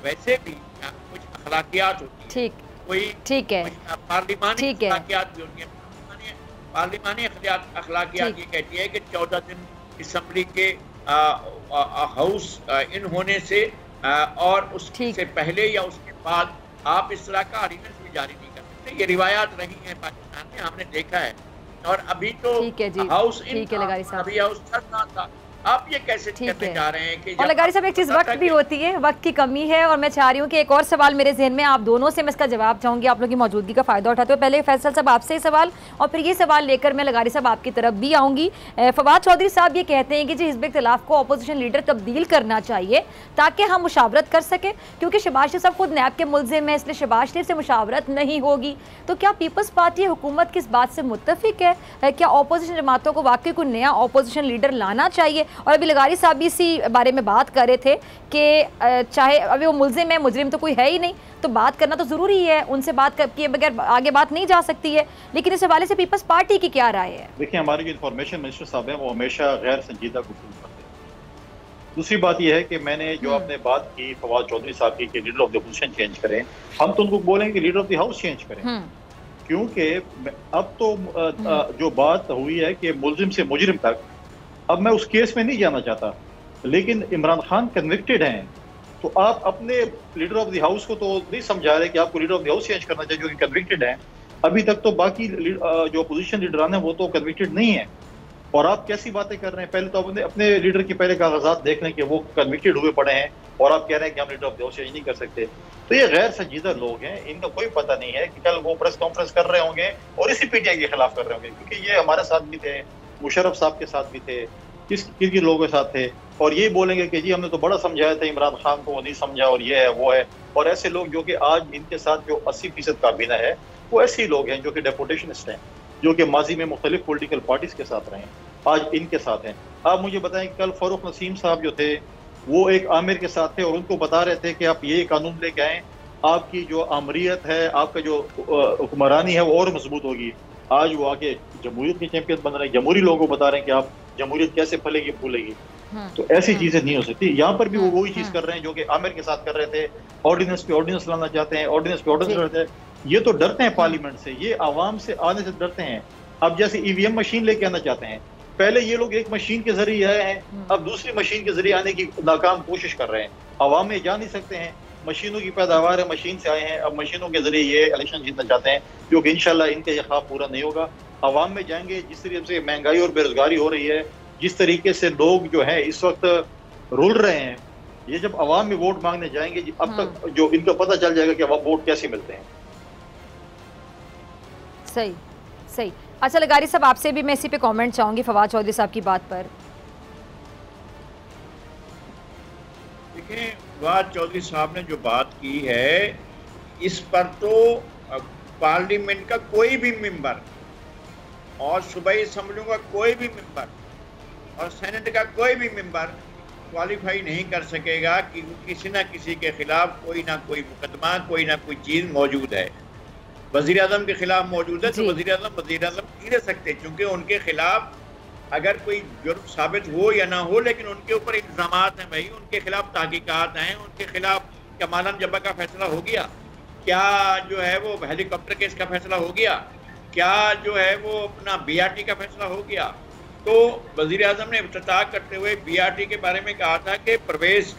वैसे भी कुछ अखलाकियात होती है, कोई ठीक है पार्लिमानी अखलाकियात भी होती है। पार्लिमानी अखलाकियात ये कहती है कि 14 दिन असम्बली के हाउस इन होने से और उससे पहले या उसके बाद आप इस तरह का ऑर्डिनेंस भी जारी नहीं कर सकते। ये रिवायात रही हैं पाकिस्तान में, हमने देखा है। और अभी तो हाउस इन था, अभी हाउस चल रहा था, आप ये कैसे करने जा रहे हैं कि और लगारी साहब एक चीज वक्त भी होती है, वक्त की कमी है, और मैं चाह रही हूँ कि एक और सवाल मेरे जहन में, आप दोनों से मैं इसका जवाब चाहूंगी, आप लोगों की मौजूदगी का फायदा उठाते हुए। पहले फैसल साहब आपसे ही सवाल, और फिर ये सवाल लेकर मैं लगारी साहब आपकी तरफ भी आऊंगी। फवाद चौधरी साहब ये कहते हैं कि जी हिज़्ब इख्तिलाफ को अपोजिशन लीडर तब्दील करना चाहिए ताकि हम मुशावरत कर सकें, क्योंकि शहबाज शरीफ साहब खुद नैब के मुल्जिम है, इसलिए शहबाज शरीफ से मुशावरत नहीं होगी। तो क्या पीपल्स पार्टी हुकूमत की इस बात से मुत्तफिक है? क्या अपोजिशन जमातों को वाकई कोई नया अपोजिशन लीडर लाना चाहिए? और अभी लगारी साहब भी इसी बारे में बात कर रहे थे कि चाहे अभी वो मुल्जिम है, मुजरिम तो कोई है ही नहीं, तो बात करना तो ज़रूरी है, उनसे बात किए बगैर आगे बात नहीं जा सकती है। लेकिन इस हवाले से पीपल्स पार्टी की क्या राय है? देखिए, हमारे जो इंफॉर्मेशन मिनिस्टर साहब हैं वो हमेशा गैर संजीदा गुफ्तगू करते हैं। दूसरी बात यह है कि मैंने जो आपने बात की फवाद चौधरी साहब की कि leader of the opposition change करें, हम तो उनको बोलेंगे कि leader of the house change करें, क्योंकि अब तो जो बात हुई है कि मुल्जिम से मुजरिम तक, अब मैं उस केस में नहीं जाना चाहता, लेकिन इमरान खान कन्विक्टेड हैं, तो आप अपने लीडर ऑफ द हाउस को तो नहीं समझा रहे कि आपको leader of the house change करना चाहिए जो कि कन्विक्टेड हैं। अभी तक तो बाकी जो अपोजिशन लीडरान हैं वो तो कन्विक्टेड नहीं है, और आप कैसी बातें कर रहे हैं? पहले तो अपने लीडर के पहले कागजात देख लें कि वो कन्विक्टेड हुए पड़े हैं, और आप कह रहे हैं कि हम leader of the house change नहीं कर सकते। तो ये गैर संजीदा लोग हैं, इनका कोई पता नहीं है कि कल वो प्रेस कॉन्फ्रेंस कर रहे होंगे और इसी पीटीआई के खिलाफ कर रहे होंगे, क्योंकि ये हमारे साथ भी थे, मुशर्रफ साहब के साथ भी थे, किन लोगों के साथ थे, और ये बोलेंगे कि जी हमने तो बड़ा समझाया था इमरान खान को, वो नहीं समझा, और ये है वो है। और ऐसे लोग जो कि आज इनके साथ जो 80% काबीना है वो ऐसे ही लोग हैं जो कि डेपुटेशनिस्ट हैं, जो कि माजी में मुख्तलिफ पोलिटिकल पार्टीज के साथ रहे हैं, आज इनके साथ हैं। आप मुझे बताएं, कल फारूक नसीम साहब जो थे वो एक आमिर के साथ थे और उनको बता रहे थे कि आप ये कानून लेके आएँ, आपकी जो आमरीत है, आपका जो हुक्मरानी है वो और मजबूत होगी। आज वो आके जमहूरियत के चैंपियन बन रहे हैं, जमहूरी लोगों को बता रहे हैं कि आप जमहूरियत कैसे फलेगी फूलेगी। तो ऐसी चीजें नहीं हो सकती। यहाँ पर भी वो वही चीज कर रहे हैं जो कि आमिर के साथ कर रहे थे, ऑर्डिनेंस पे ऑर्डिनेंस लाना चाहते हैं, ऑर्डिनेंस पे ऑर्डिनेंस लाते हैं। ये तो डरते हैं पार्लियामेंट से, ये आवाम से आने से डरते हैं। अब जैसे ईवीएम मशीन लेके आना चाहते हैं, पहले ये लोग एक मशीन के जरिए आए हैं, अब दूसरी मशीन के जरिए आने की नाकाम कोशिश कर रहे हैं। आवाम में जा नहीं सकते हैं, मशीनों की पैदावार है, मशीन से आए हैं, अब मशीनों के जरिए ये इलेक्शन जीतना चाहते हैं, जो कि इंशाल्लाह इनका ये ख्वाब पूरा नहीं होगा। आवाम में जाएंगे, जिस तरीके से महंगाई और बेरोजगारी हो रही है, जिस तरीके से लोग जो है इस वक्त रुल रहे हैं, ये जब आवाम में वोट मांगने जाएंगे, अब तक जो इनको पता चल जाएगा कि वोट कैसे मिलते हैं। सही सही। अच्छा लगारी साहब, आपसे भी मैं इसी पे कमेंट चाहूंगी फवाद चौधरी साहब की बात पर। देखिए, फवाद चौधरी साहब ने जो बात की है, इस पर तो पार्लियामेंट का कोई भी मेंबर और सूबाई असम्बलियों का कोई भी मेंबर और सेनेट का कोई भी मेंबर क्वालिफाई नहीं कर सकेगा कि किसी न किसी के खिलाफ कोई ना कोई मुकदमा, कोई ना कोई चीज़ मौजूद है। वज़ीर आज़म के खिलाफ मौजूद है तो वज़ीर आज़म नहीं रह सकते, क्योंकि उनके खिलाफ अगर कोई जुर्म साबित हो या ना हो, लेकिन उनके ऊपर इल्ज़ामात हैं भाई, उनके खिलाफ तहकीकात हैं, उनके खिलाफ क्या मालन जब्बा का फैसला हो गया, क्या जो है वो हेलीकॉप्टर केस का फैसला हो गया, क्या जो है वो अपना BRT का फैसला हो गया। तो वज़ीर आज़म ने इफ्तिताह करते हुए BRT के बारे में कहा था कि परवेज़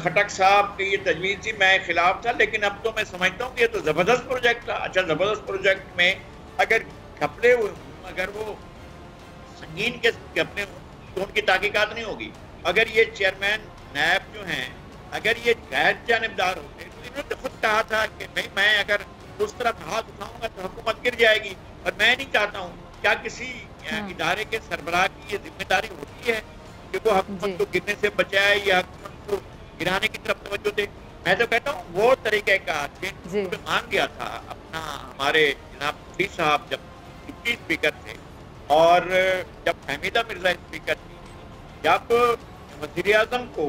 खटक साहब की ये तजवीज़ थी, मैं खिलाफ था, लेकिन अब तो मैं समझता हूँ कि ये तो ज़बरदस्त प्रोजेक्ट था। अच्छा, ज़बरदस्त प्रोजेक्ट में अगर घपले अगर वो संगीन के घपले तो उनकी तहकीकात नहीं होगी। अगर ये चेयरमैन नैब जो हैं, अगर ये गैर जानिबदार होते तो इन्होंने तो खुद कहा था कि भाई मैं अगर उस तरफ हाथ उठाऊंगा तो हुकूमत गिर जाएगी, और मैं नहीं चाहता हूँ। क्या किसी इदारे के सरबराह की ये जिम्मेदारी होती है कि वो हुकूमत को गिरने से बचाए या हुकूमत को गिराने की तरफ तवज्जो दे? मैं तो कहता हूँ वो तरीके का मान गया था अपना हमारे जनाब मुफ्ती साहब जब डिप्टी स्पीकर थे, और जब हमीदा मिर्जा स्पीकर थी, जब वज़ीर आज़म को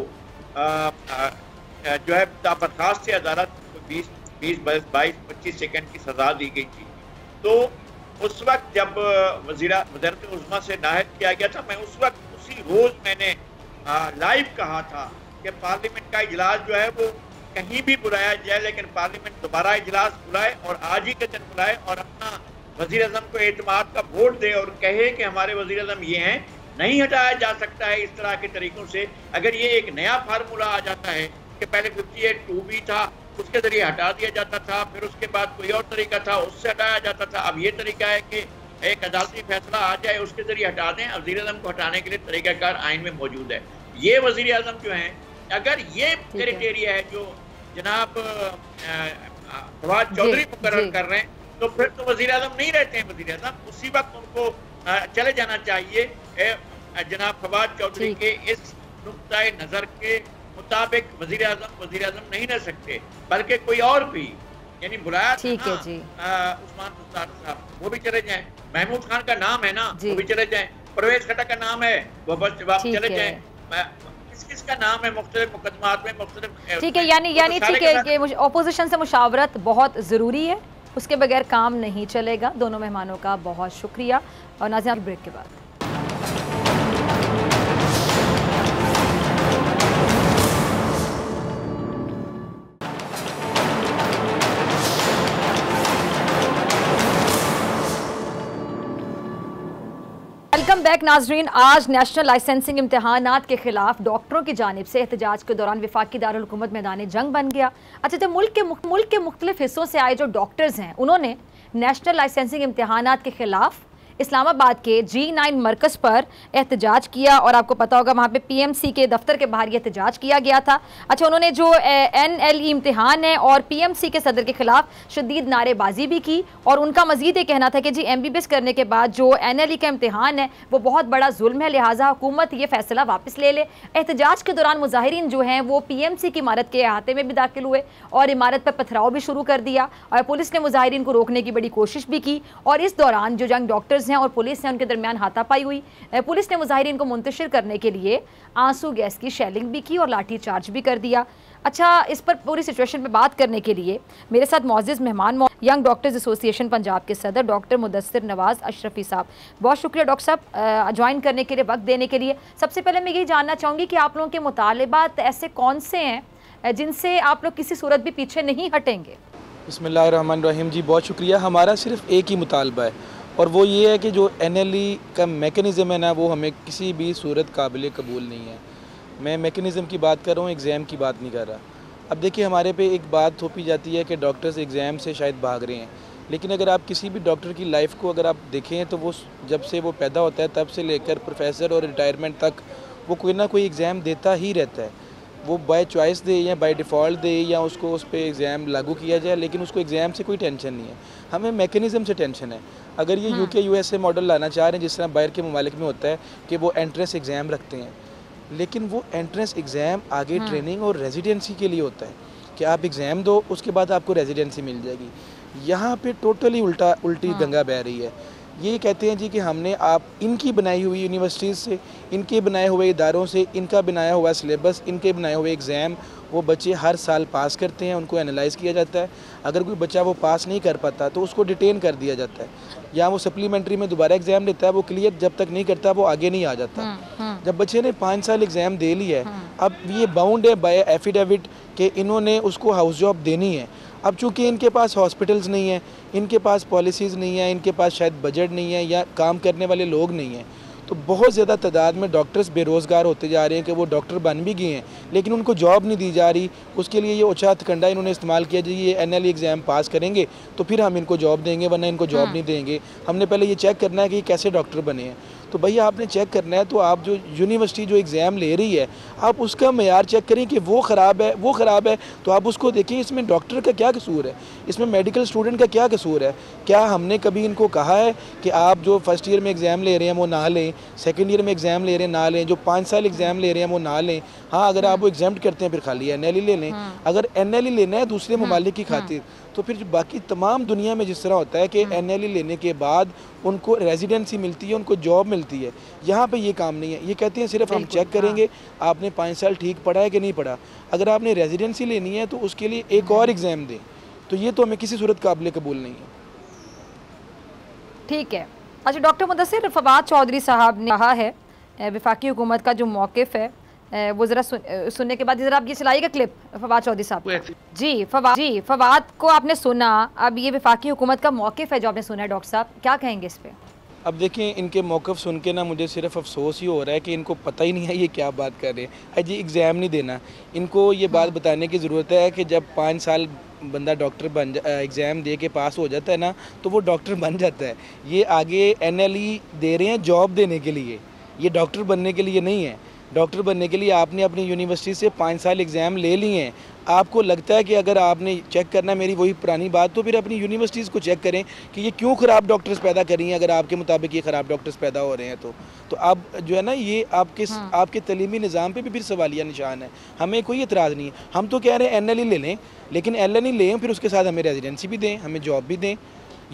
जो है बर्खास्त से अदालत को 20-22-25 सेकंड की सजा दी गई थी, तो उस वक्त जब वज़ीरत उज़्मा से नाहद किया गया था, मैं उस वक्त उसी रोज़ मैंने लाइव कहा था कि पार्लियामेंट का इजलास जो है वो कहीं भी बुलाया जाए, लेकिन पार्लियामेंट दोबारा इजलास बुलाए और आज ही के दिन बुलाए और अपना वज़ीर आज़म को एतमाद का वोट दे और कहे कि हमारे वज़ीर आज़म ये हैं, नहीं हटाया जा सकता है इस तरह के तरीक़ों से। अगर ये एक नया फार्मूला आ जाता है कि पहले 58(2) था, उसके ज़रिए हटा दिया जाता था, फिर उसके बाद कोई और तरीका था, उससे हटाया जाता था, अब ये तरीका है कि एक अदालती फैसला आ जाए उसके जरिए हटा दें। वज़ीर आज़म को हटाने के लिए तरीक़ाकार आइन में मौजूद है। ये वज़ीर आज़म जो हैं, अगर ये क्राइटेरिया है जो जनाब फवाद चौधरी मुकर्रर कर रहे हैं, तो फिर तो वज़ीर आज़म नहीं रहते हैं वज़ीर आज़म। उसी वक्त उनको चले जाना चाहिए। जनाब फवाद चौधरी के इस नुक्ताए नज़र के मुताबिक वज़ीर आज़म नहीं रह सकते, बल्कि कोई और भी, यानी बुलाया था ना उस्मान मुख्तार साहब, वो भी चले जाएं। महमूद खान का नाम है ना, वो भी चले जाएं। परवेज खट्टक का नाम है, वो बस चले जाएं। किसका नाम है मुख्तलिफ मुकदमात में मुख्तलिफ। ठीक है, यानी ठीक है कि ऑपोजिशन से मुशावरत बहुत ज़रूरी है, उसके बगैर काम नहीं चलेगा। दोनों मेहमानों का बहुत शुक्रिया। और नाज़रीन, ब्रेक के बाद वेलकम बैक नाजरीन। आज नेशनल लाइसेंसिंग इम्तिहानात के खिलाफ डॉक्टरों की जानिब से एहतजाज के दौरान वफाकी दारुल हुकूमत मैदान जंग बन गया। अच्छा, जब मुल्क के मुख्तलिफ हिस्सों से आए जो डॉक्टर्स हैं, उन्होंने नेशनल लाइसेंसिंग इम्तिहानात के खिलाफ इस्लामाबाद के G9 मरकज़ पर एहतजाज किया। और आपको पता होगा वहाँ पे PMC के दफ्तर के बाहर ये एहतजाज किया गया था। अच्छा, उन्होंने जो NLE इम्तिहान है और PMC के सदर के खिलाफ शदीद नारेबाजी भी की। और उनका मजीद ये कहना था कि जी MBBS करने के बाद जो NLE का इम्तिहान है वो बहुत बड़ा जुल्म है, लिहाजा हुकूमत ये फैसला वापस ले ले। एहतजाज के दौरान मुजाहिरीन जो हैं वो PMC की इमारत के अहाते में भी दाखिल हुए और इमारत पर पथराव भी शुरू कर दिया। और पुलिस ने मुजाहिरीन को रोकने की बड़ी कोशिश भी की। और इस दौरान जो यंग डॉक्टर्स हैं और पुलिस है, उनके दरमियान हाथापाई हुई। पुलिस ने मुजाहिरीन को मुंतशिर करने के लिए आंसू गैस की शेलिंग भी की और लाठी चार्ज भी कर दिया। अच्छा, इस पर पूरी सिचुएशन पे बात करने के लिए मेरे साथ मौजूद मेहमान यंग डॉक्टर्स एसोसिएशन पंजाब के सदर डॉक्टर मुदस्सिर नवाज अशरफी साहब। बहुत शुक्रिया डॉक्टर साहब ज्वाइन करने के लिए, वक्त देने के लिए। सबसे पहले मैं यही जानना चाहूँगी कि आप लोगों के मुतालिबात ऐसे कौन से हैं जिनसे आप लोग किसी सूरत भी पीछे नहीं हटेंगे? बिस्मिल्लाहिर्रहमानिर्रहीम जी, बहुत शुक्रिया। हमारा सिर्फ एक ही मुतालबा है और वो ये है कि जो NLE का मेकनिज़म है ना, वो हमें किसी भी सूरत काबिल कबूल नहीं है। मैं मेकनिज़म की बात कर रहा हूँ, एग्ज़ाम की बात नहीं कर रहा। अब देखिए, हमारे पे एक बात थोपी जाती है कि डॉक्टर्स एग्ज़ाम से शायद भाग रहे हैं, लेकिन अगर आप किसी भी डॉक्टर की लाइफ को अगर आप देखें तो वो जब से वो पैदा होता है तब से लेकर प्रोफेसर और रिटायरमेंट तक वो कोई ना कोई एग्ज़ाम देता ही रहता है। वो बाय चॉइस दे या बाय डिफ़ॉल्ट दे या उसको उस पर एग्ज़ाम लागू किया जाए, लेकिन उसको एग्ज़ाम से कोई टेंशन नहीं है। हमें मैकेनिज़्म से टेंशन है। अगर ये UK USA मॉडल लाना चाह रहे हैं, जिस तरह बाहर के ममालिक में होता है कि वो एंट्रेंस एग्ज़ाम रखते हैं, लेकिन वो एंट्रेंस एग्ज़ाम आगे ट्रेनिंग और रेजिडेंसी के लिए होता है कि आप एग्ज़ाम दो, उसके बाद आपको रेजिडेंसी मिल जाएगी। यहाँ पे टोटली उल्टी गंगा बह रही है। ये कहते हैं जी कि हमने आप इनकी बनाई हुई यूनिवर्सिटीज़ से, इनके बनाए हुए इदारों से, इनका बनाया हुआ सिलेबस, इनके बनाए हुए एग्ज़ाम वो बच्चे हर साल पास करते हैं, उनको एनालाइज़ किया जाता है। अगर कोई बच्चा वो पास नहीं कर पाता तो उसको डिटेन कर दिया जाता है, या वो सप्लीमेंट्री में दोबारा एग्ज़ाम देता है। वो क्लियर जब तक नहीं करता वो आगे नहीं आ जाता। जब बच्चे ने 5 साल एग्ज़ाम दे लिया है, अब ये बाउंड है बाय एफिडेविट कि इन्होंने उसको हाउस जॉब देनी है। अब चूँकि इनके पास हॉस्पिटल्स नहीं है, इनके पास पॉलिसीज़ नहीं है, इनके पास शायद बजट नहीं है या काम करने वाले लोग नहीं हैं, तो बहुत ज़्यादा तादाद में डॉक्टर्स बेरोज़गार होते जा रहे हैं कि वो डॉक्टर बन भी गए हैं लेकिन उनको जॉब नहीं दी जा रही। उसके लिए ये ओछा हथकंडा इन्होंने इस्तेमाल किया, जी ये NLE एग्ज़ाम पास करेंगे तो फिर हम इनको जॉब देंगे, वरना इनको जॉब नहीं देंगे। हमने पहले ये चेक करना है कि ये कैसे डॉक्टर बने हैं। तो भैया आपने चेक करना है तो आप जो यूनिवर्सिटी जो एग्ज़ाम ले रही है आप उसका मेयार चेक करें कि वो ख़राब है तो आप उसको देखें। इसमें डॉक्टर का क्या कसूर है, इसमें मेडिकल स्टूडेंट का क्या कसूर है? क्या हमने कभी इनको कहा है कि आप जो फर्स्ट ईयर में एग्ज़ाम ले रहे हैं वो ना लें, सेकेंड ईयर में एग्ज़ाम ले रहे हैं ना लें, जो 5 साल एग्ज़ाम ले रहे हैं वो ना लें? हाँ, अगर आप वो एग्जाम्प्ट करते हैं फिर खाली NLE ले लें। अगर NLE लेना है दूसरे ममालिक की खातिर तो फिर बाकी तमाम दुनिया में जिस तरह होता है कि NLE लेने के बाद उनको रेजिडेंसी मिलती है, उनको जॉब मिलती है, यहाँ पे ये काम नहीं है। ये कहते हैं सिर्फ हम चेक करेंगे आपने 5 साल ठीक पढ़ा है कि नहीं पढ़ा। अगर आपने रेजिडेंसी लेनी है तो उसके लिए एक और एग्ज़ाम दें, तो ये तो हमें किसी सूरत काबिल कबूल नहीं है। ठीक है। अच्छा, डॉक्टर मुदस्सिर, फवाद चौधरी साहब ने कहा है वफाकी हुकूमत का जो मौक़िफ़ है वो ज़रा सुनने के बाद ज़रा आप ये चलाइएगा क्लिप फवाद चौधरी साहब। जी फवाद को आपने सुना, अब ये वफाकी हुकूमत का मौक़िफ़ है जो आपने सुना है, डॉक्टर साहब क्या कहेंगे इस पर? अब देखें, इनके मौक़िफ़ सुन के ना मुझे सिर्फ अफसोस ही हो रहा है कि इनको पता ही नहीं है ये क्या बात कर रहे हैं। जी एग्ज़ाम नहीं देना, इनको ये बात बताने की ज़रूरत है कि जब 5 साल बंदा डॉक्टर एग्ज़ाम दे के पास हो जाता है ना, तो वो डॉक्टर बन जाता है। ये आगे NLE दे रहे हैं जॉब देने के लिए, ये डॉक्टर बनने के लिए नहीं है। डॉक्टर बनने के लिए आपने अपनी यूनिवर्सिटी से 5 साल एग्ज़ाम ले लिए हैं। आपको लगता है कि अगर आपने चेक करना है मेरी वही पुरानी बात, तो फिर अपनी यूनिवर्सिटीज़ को चेक करें कि ये क्यों ख़राब डॉक्टर्स पैदा कर रही हैं। अगर आपके मुताबिक ये ख़राब डॉक्टर्स पैदा हो रहे हैं तो अब जो है ना, ये आपके तलीमी निज़ाम पे भी फिर सवालिया निशान है। हमें कोई एतराज़ नहीं है, हम तो कह रहे हैं NLE ले लें, लेकिन NLE लें फिर उसके साथ हमें रेजिडेंसी भी दें, हमें जॉब भी दें।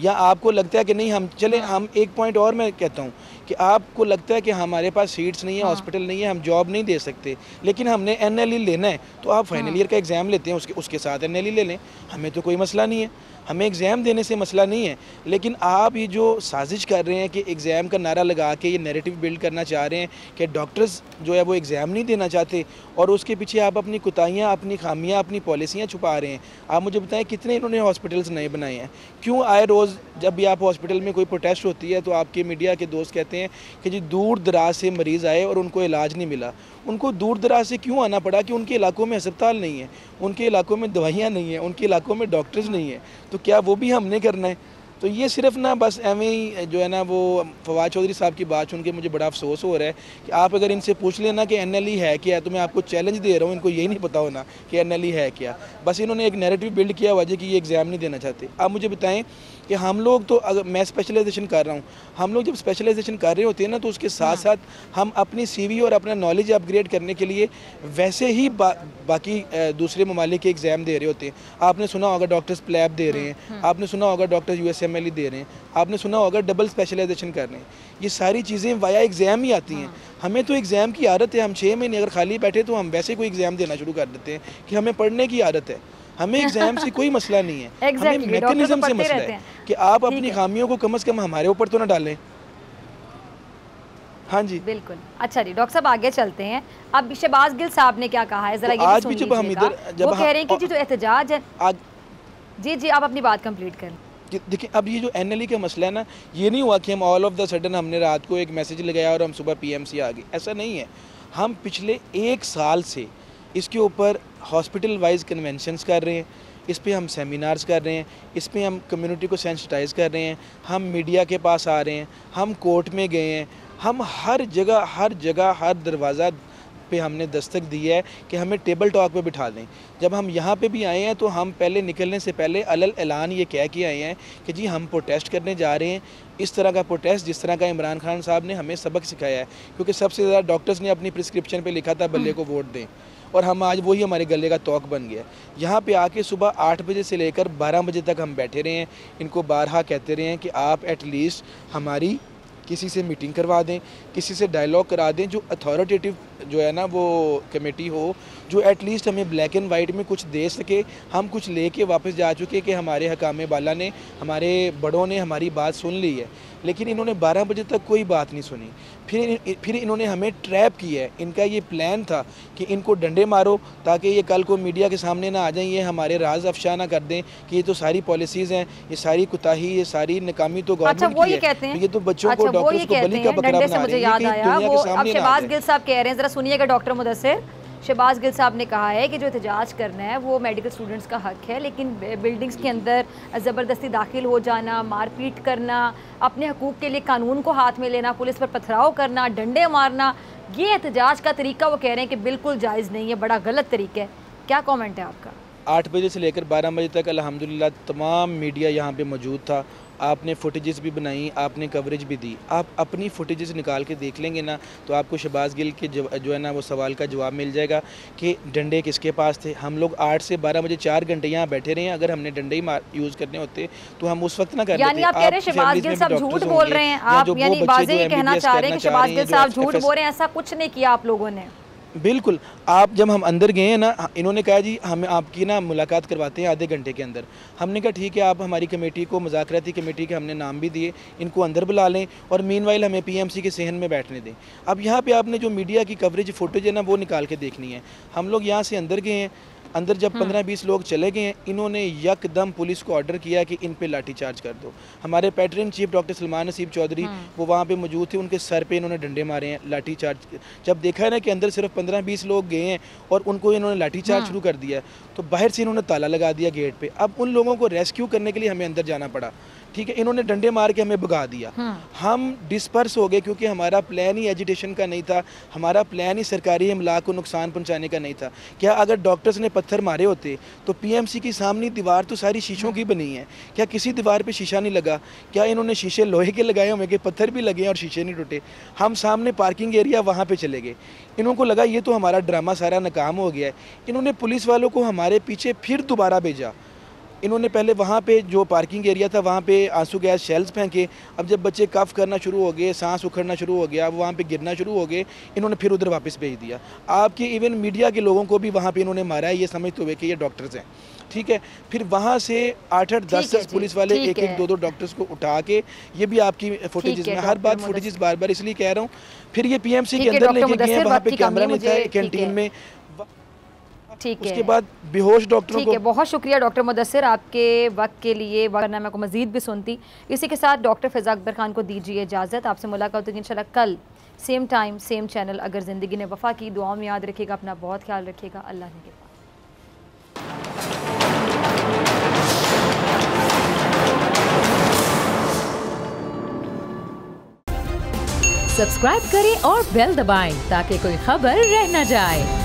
या आपको लगता है कि नहीं हम चलें, हम एक पॉइंट और मैं कहता हूँ कि आपको लगता है कि हमारे पास सीट्स नहीं है, हॉस्पिटल नहीं है, हम जॉब नहीं दे सकते, लेकिन हमने NLE लेना है, तो आप फाइनल ईयर का एग्ज़ाम लेते हैं, उसके साथ NLE ले लें, हमें तो कोई मसला नहीं है, हमें एग्ज़ाम देने से मसला नहीं है। लेकिन आप ये जो साजिश कर रहे हैं कि एग्ज़ाम का नारा लगा के ये नैरेटिव बिल्ड करना चाह रहे हैं कि डॉक्टर्स जो है वो एग्ज़ाम नहीं देना चाहते, और उसके पीछे आप अपनी कोताहियाँ, अपनी खामियाँ, अपनी पॉलिसियाँ छुपा रहे हैं। आप मुझे बताएं कितने इन्होंने हॉस्पिटल्स नए बनाए हैं? क्यों आए रोज़ जब भी आप हॉस्पिटल में कोई प्रोटेस्ट होती है तो आपके मीडिया के दोस्त कहते हैं कि जी दूर दराज से मरीज़ आए और उनको इलाज नहीं मिला। उनको दूर दराज से क्यों आना पड़ा? कि उनके इलाकों में अस्पताल नहीं है, उनके इलाकों में दवाइयाँ नहीं हैं, उनके इलाकों में डॉक्टर्स नहीं है, तो क्या वो भी हमने करना है? तो ये सिर्फ ना बस एवं ही जो है ना, वो फवाद चौधरी साहब की बात सुन के मुझे बड़ा अफसोस हो रहा है कि आप अगर इनसे पूछ लेना कि NLE है क्या, तो मैं आपको चैलेंज दे रहा हूँ, इनको यही नहीं पता होना कि NLE है क्या। बस इन्होंने एक नैरेटिव बिल्ड किया हुआ है कि ये एग्ज़ाम नहीं देना चाहते। आप मुझे बताएं कि हम लोग तो, अगर मैं स्पेशलाइजेशन कर रहा हूँ, हम लोग जब स्पेशलाइजेशन कर रहे होते हैं ना, तो उसके साथ साथ हम अपनी CV और अपना नॉलेज अपग्रेड करने के लिए वैसे ही बाकी दूसरे ममालिक के एग्ज़ाम दे रहे होते हैं। आपने सुना होगा डॉक्टर्स प्लैब दे रहे हैं, आपने सुना होगा डॉक्टर्स USMLE दे रहे हैं, आपने सुना होगा डबल स्पेशलाइजेशन कर रहे हैं। ये सारी चीज़ें वाया एग्ज़ाम ही आती हैं। हमें तो एग्ज़ाम की आदत है, हम 6 महीने अगर खाली बैठे तो हम वैसे कोई एग्ज़ाम देना शुरू कर देते हैं कि हमें पढ़ने की आदत है। हमें एग्ज़ाम से कोई मसला नहीं है, हमें मैकेनिज्म से मसला है कि आप अपनी खामियों को कम से कम हमारे ऊपर तो ना डालें। हाँ जी बिल्कुल। अच्छा जी, डॉक्टर साहब आगे चलते हैं। अब शहबाज गिल साहब ने क्या कहा है, जरा ये आज भी जब हम इधर, वो कह रहे हैं कि जी जो एहतजाज है, जी आप अपनी बात कंप्लीट करें। देखिए, अब ये जो NLE का मसला है ना, ये नहीं हुआ कि हम ऑल ऑफ द सडन हमने रात को एक मैसेज लगाया और हम सुबह PMC आ गए, ऐसा नहीं है। हम पिछले 1 साल से इसके ऊपर हॉस्पिटल वाइज कन्वेंशंस कर रहे हैं, इस पे हम सेमिनार्स कर रहे हैं, इस पे हम कम्युनिटी को सेंसिटाइज कर रहे हैं, हम मीडिया के पास आ रहे हैं, हम कोर्ट में गए हैं, हम हर जगह हर दरवाज़ा पे हमने दस्तक दी है कि हमें टेबल टॉक पे बिठा दें। जब हम यहाँ पे भी आए हैं तो हम पहले निकलने से पहले अलल ऐलान ये कह के आए हैं कि जी हम प्रोटेस्ट करने जा रहे हैं, इस तरह का प्रोटेस्ट जिस तरह का इमरान खान साहब ने हमें सबक सिखाया है, क्योंकि सबसे ज़्यादा डॉक्टर्स ने अपनी प्रिस्क्रिप्शन पे लिखा था बल्ले को वोट दें, और हम आज वही हमारे गले का तौक बन गया। यहाँ पे आके सुबह 8 बजे से लेकर 12 बजे तक हम बैठे रहे हैं, इनको बारहा कहते रहे हैं कि आप एटलीस्ट हमारी किसी से मीटिंग करवा दें, किसी से डायलॉग करा दें, जो अथॉरिटेटिव जो है ना वो कमेटी हो, जो एटलीस्ट हमें ब्लैक एंड वाइट में कुछ दे सके। हम कुछ लेके वापस जा चुके कि हमारे हकामे बाला ने, हमारे बड़ों ने हमारी बात सुन ली है, लेकिन इन्होंने 12 बजे तक कोई बात नहीं सुनी। फिर इन्होंने हमें ट्रैप किया है। इनका ये प्लान था कि इनको डंडे मारो ताकि ये कल को मीडिया के सामने ना आ जाएं, ये हमारे राज अफशा ना कर दें कि ये तो सारी पॉलिसीज़ हैं, ये सारी कुताही, ये सारी नाकामी तो गवर्नमेंट की है। तो ये तो बच्चों को, डॉक्टर्स को बलि का बकरा बना रहे हैं। शहबाज गिल साहब कह रहे हैं, जरा सुनिएगा डॉक्टर मुदस्सिर। शहबाज गिल साहब ने कहा है कि जो एहतजाज करना है वो मेडिकल स्टूडेंट्स का हक है, लेकिन बिल्डिंग्स के अंदर ज़बरदस्ती दाखिल हो जाना, मारपीट करना, अपने हकूक़ के लिए कानून को हाथ में लेना, पुलिस पर पथराव करना, डंडे मारना, ये एहतजाज का तरीका वो कह रहे हैं कि बिल्कुल जायज़ नहीं है, बड़ा गलत तरीका है। क्या कॉमेंट है आपका? 8 बजे से लेकर 12 बजे तक अल्हम्दुलिल्लाह तमाम मीडिया यहाँ पे मौजूद था। आपने फुटेजेस भी बनाई, आपने कवरेज भी दी। आप अपनी फुटेजेस निकाल के देख लेंगे ना तो आपको शहबाज गिल के जो है ना वो सवाल का जवाब मिल जाएगा कि डंडे किसके पास थे। हम लोग 8 से 12 बजे 4 घंटे यहाँ बैठे रहे हैं। अगर हमने डंडे ही यूज़ करने होते तो हम उस वक्त ना करते। यानी आप कह रहे हैं शहबाज गिल साहब झूठ बोल रहे हैं, आप यानी बाज़े ये कहना चाह रहे हैं कि शहबाज गिल साहब झूठ बोल रहे हैं, ऐसा कुछ नहीं किया आप लोगों ने। बिल्कुल। आप जब हम अंदर गए हैं ना, इन्होंने कहा जी हमें आपकी ना मुलाकात करवाते हैं आधे घंटे के अंदर। हमने कहा ठीक है, आप हमारी कमेटी को, मुज़ाकराती कमेटी के हमने नाम भी दिए, इनको अंदर बुला लें और मीनवाइल हमें पीएमसी के सहन में बैठने दें। अब यहाँ पे आपने जो मीडिया की कवरेज फुटेज है ना, वो निकाल के देखनी है। हम लोग यहाँ से अंदर गए हैं, अंदर जब 15-20 लोग चले गए हैं, इन्होंने यकदम पुलिस को ऑर्डर किया कि इन पे लाठीचार्ज कर दो। हमारे पैटर्न चीफ डॉक्टर सलमान नसीब चौधरी वो वहाँ पे मौजूद थे, उनके सर पे इन्होंने डंडे मारे हैं, लाठीचार्ज। जब देखा है ना कि अंदर सिर्फ 15-20 लोग गए हैं और उनको इन्होंने लाठीचार्ज शुरू कर दिया, तो बाहर से इन्होंने ताला लगा दिया गेट पे। अब उन लोगों को रेस्क्यू करने के लिए हमें अंदर जाना पड़ा, ठीक है। इन्होंने डंडे मार के हमें भगा दिया। हम डिस्पर्स हो गए क्योंकि हमारा प्लान ही एजिटेशन का नहीं था, हमारा प्लान ही सरकारी इमला को नुकसान पहुंचाने का नहीं था। क्या अगर डॉक्टर्स ने पत्थर मारे होते तो पीएमसी की सामने दीवार तो सारी शीशों की बनी है, क्या किसी दीवार पे शीशा नहीं लगा? क्या इन्होंने शीशे लोहे के लगाए हुए कि पत्थर भी लगे और शीशे नहीं टूटे? हम सामने पार्किंग एरिया वहाँ पे चले गए, इनको लगा ये तो हमारा ड्रामा सारा नाकाम हो गया है। इन्होंने पुलिस वालों को हमारे पीछे फिर दोबारा भेजा। इन्होंने पहले वहाँ पे जो पार्किंग एरिया था वहाँ पे आंसू गैस शेल्स फेंके। अब जब बच्चे कफ करना शुरू हो गए, सांस उखड़ना शुरू हो गया, वहाँ पे गिरना शुरू हो गए, इन्होंने फिर उधर वापस भेज दिया। आपके इवन मीडिया के लोगों को भी वहाँ पे इन्होंने मारा है, ये समझते हुए कि ये डॉक्टर्स हैं, ठीक है। फिर वहाँ से 8-10 पुलिस वाले एक 2 डॉक्टर्स को उठा के, ये भी आपकी फुटेजेस में, हर बात फुटेजेस बार बार इसलिए कह रहा हूँ। फिर ये पीएमसी के अंदर लेके गए हैं, वहाँ पे कैमरा नहीं था कैंटीन में, ठीक है। उसके बाद बेहोश डॉक्टरों को। ठीक है, बहुत शुक्रिया डॉक्टर मुदस्सिर आपके वक्त के लिए। वरना मैं को मजीद भी सुनती। इसी के साथ डॉक्टर फ़ैज़ा अकबर खान को दीजिए इजाज़त। आपसे मुलाकात होगी इंशाल्लाह कल सेम टाइम सेम चैनल। अगर ज़िंदगी ने वफ़ा की, दुआओं में याद रखिएगा, अपना बहुत ख्याल रखिएगा। अल्लाह ने सब्सक्राइब करें और बेल दबाएं ताकि कोई खबर रह न जाए।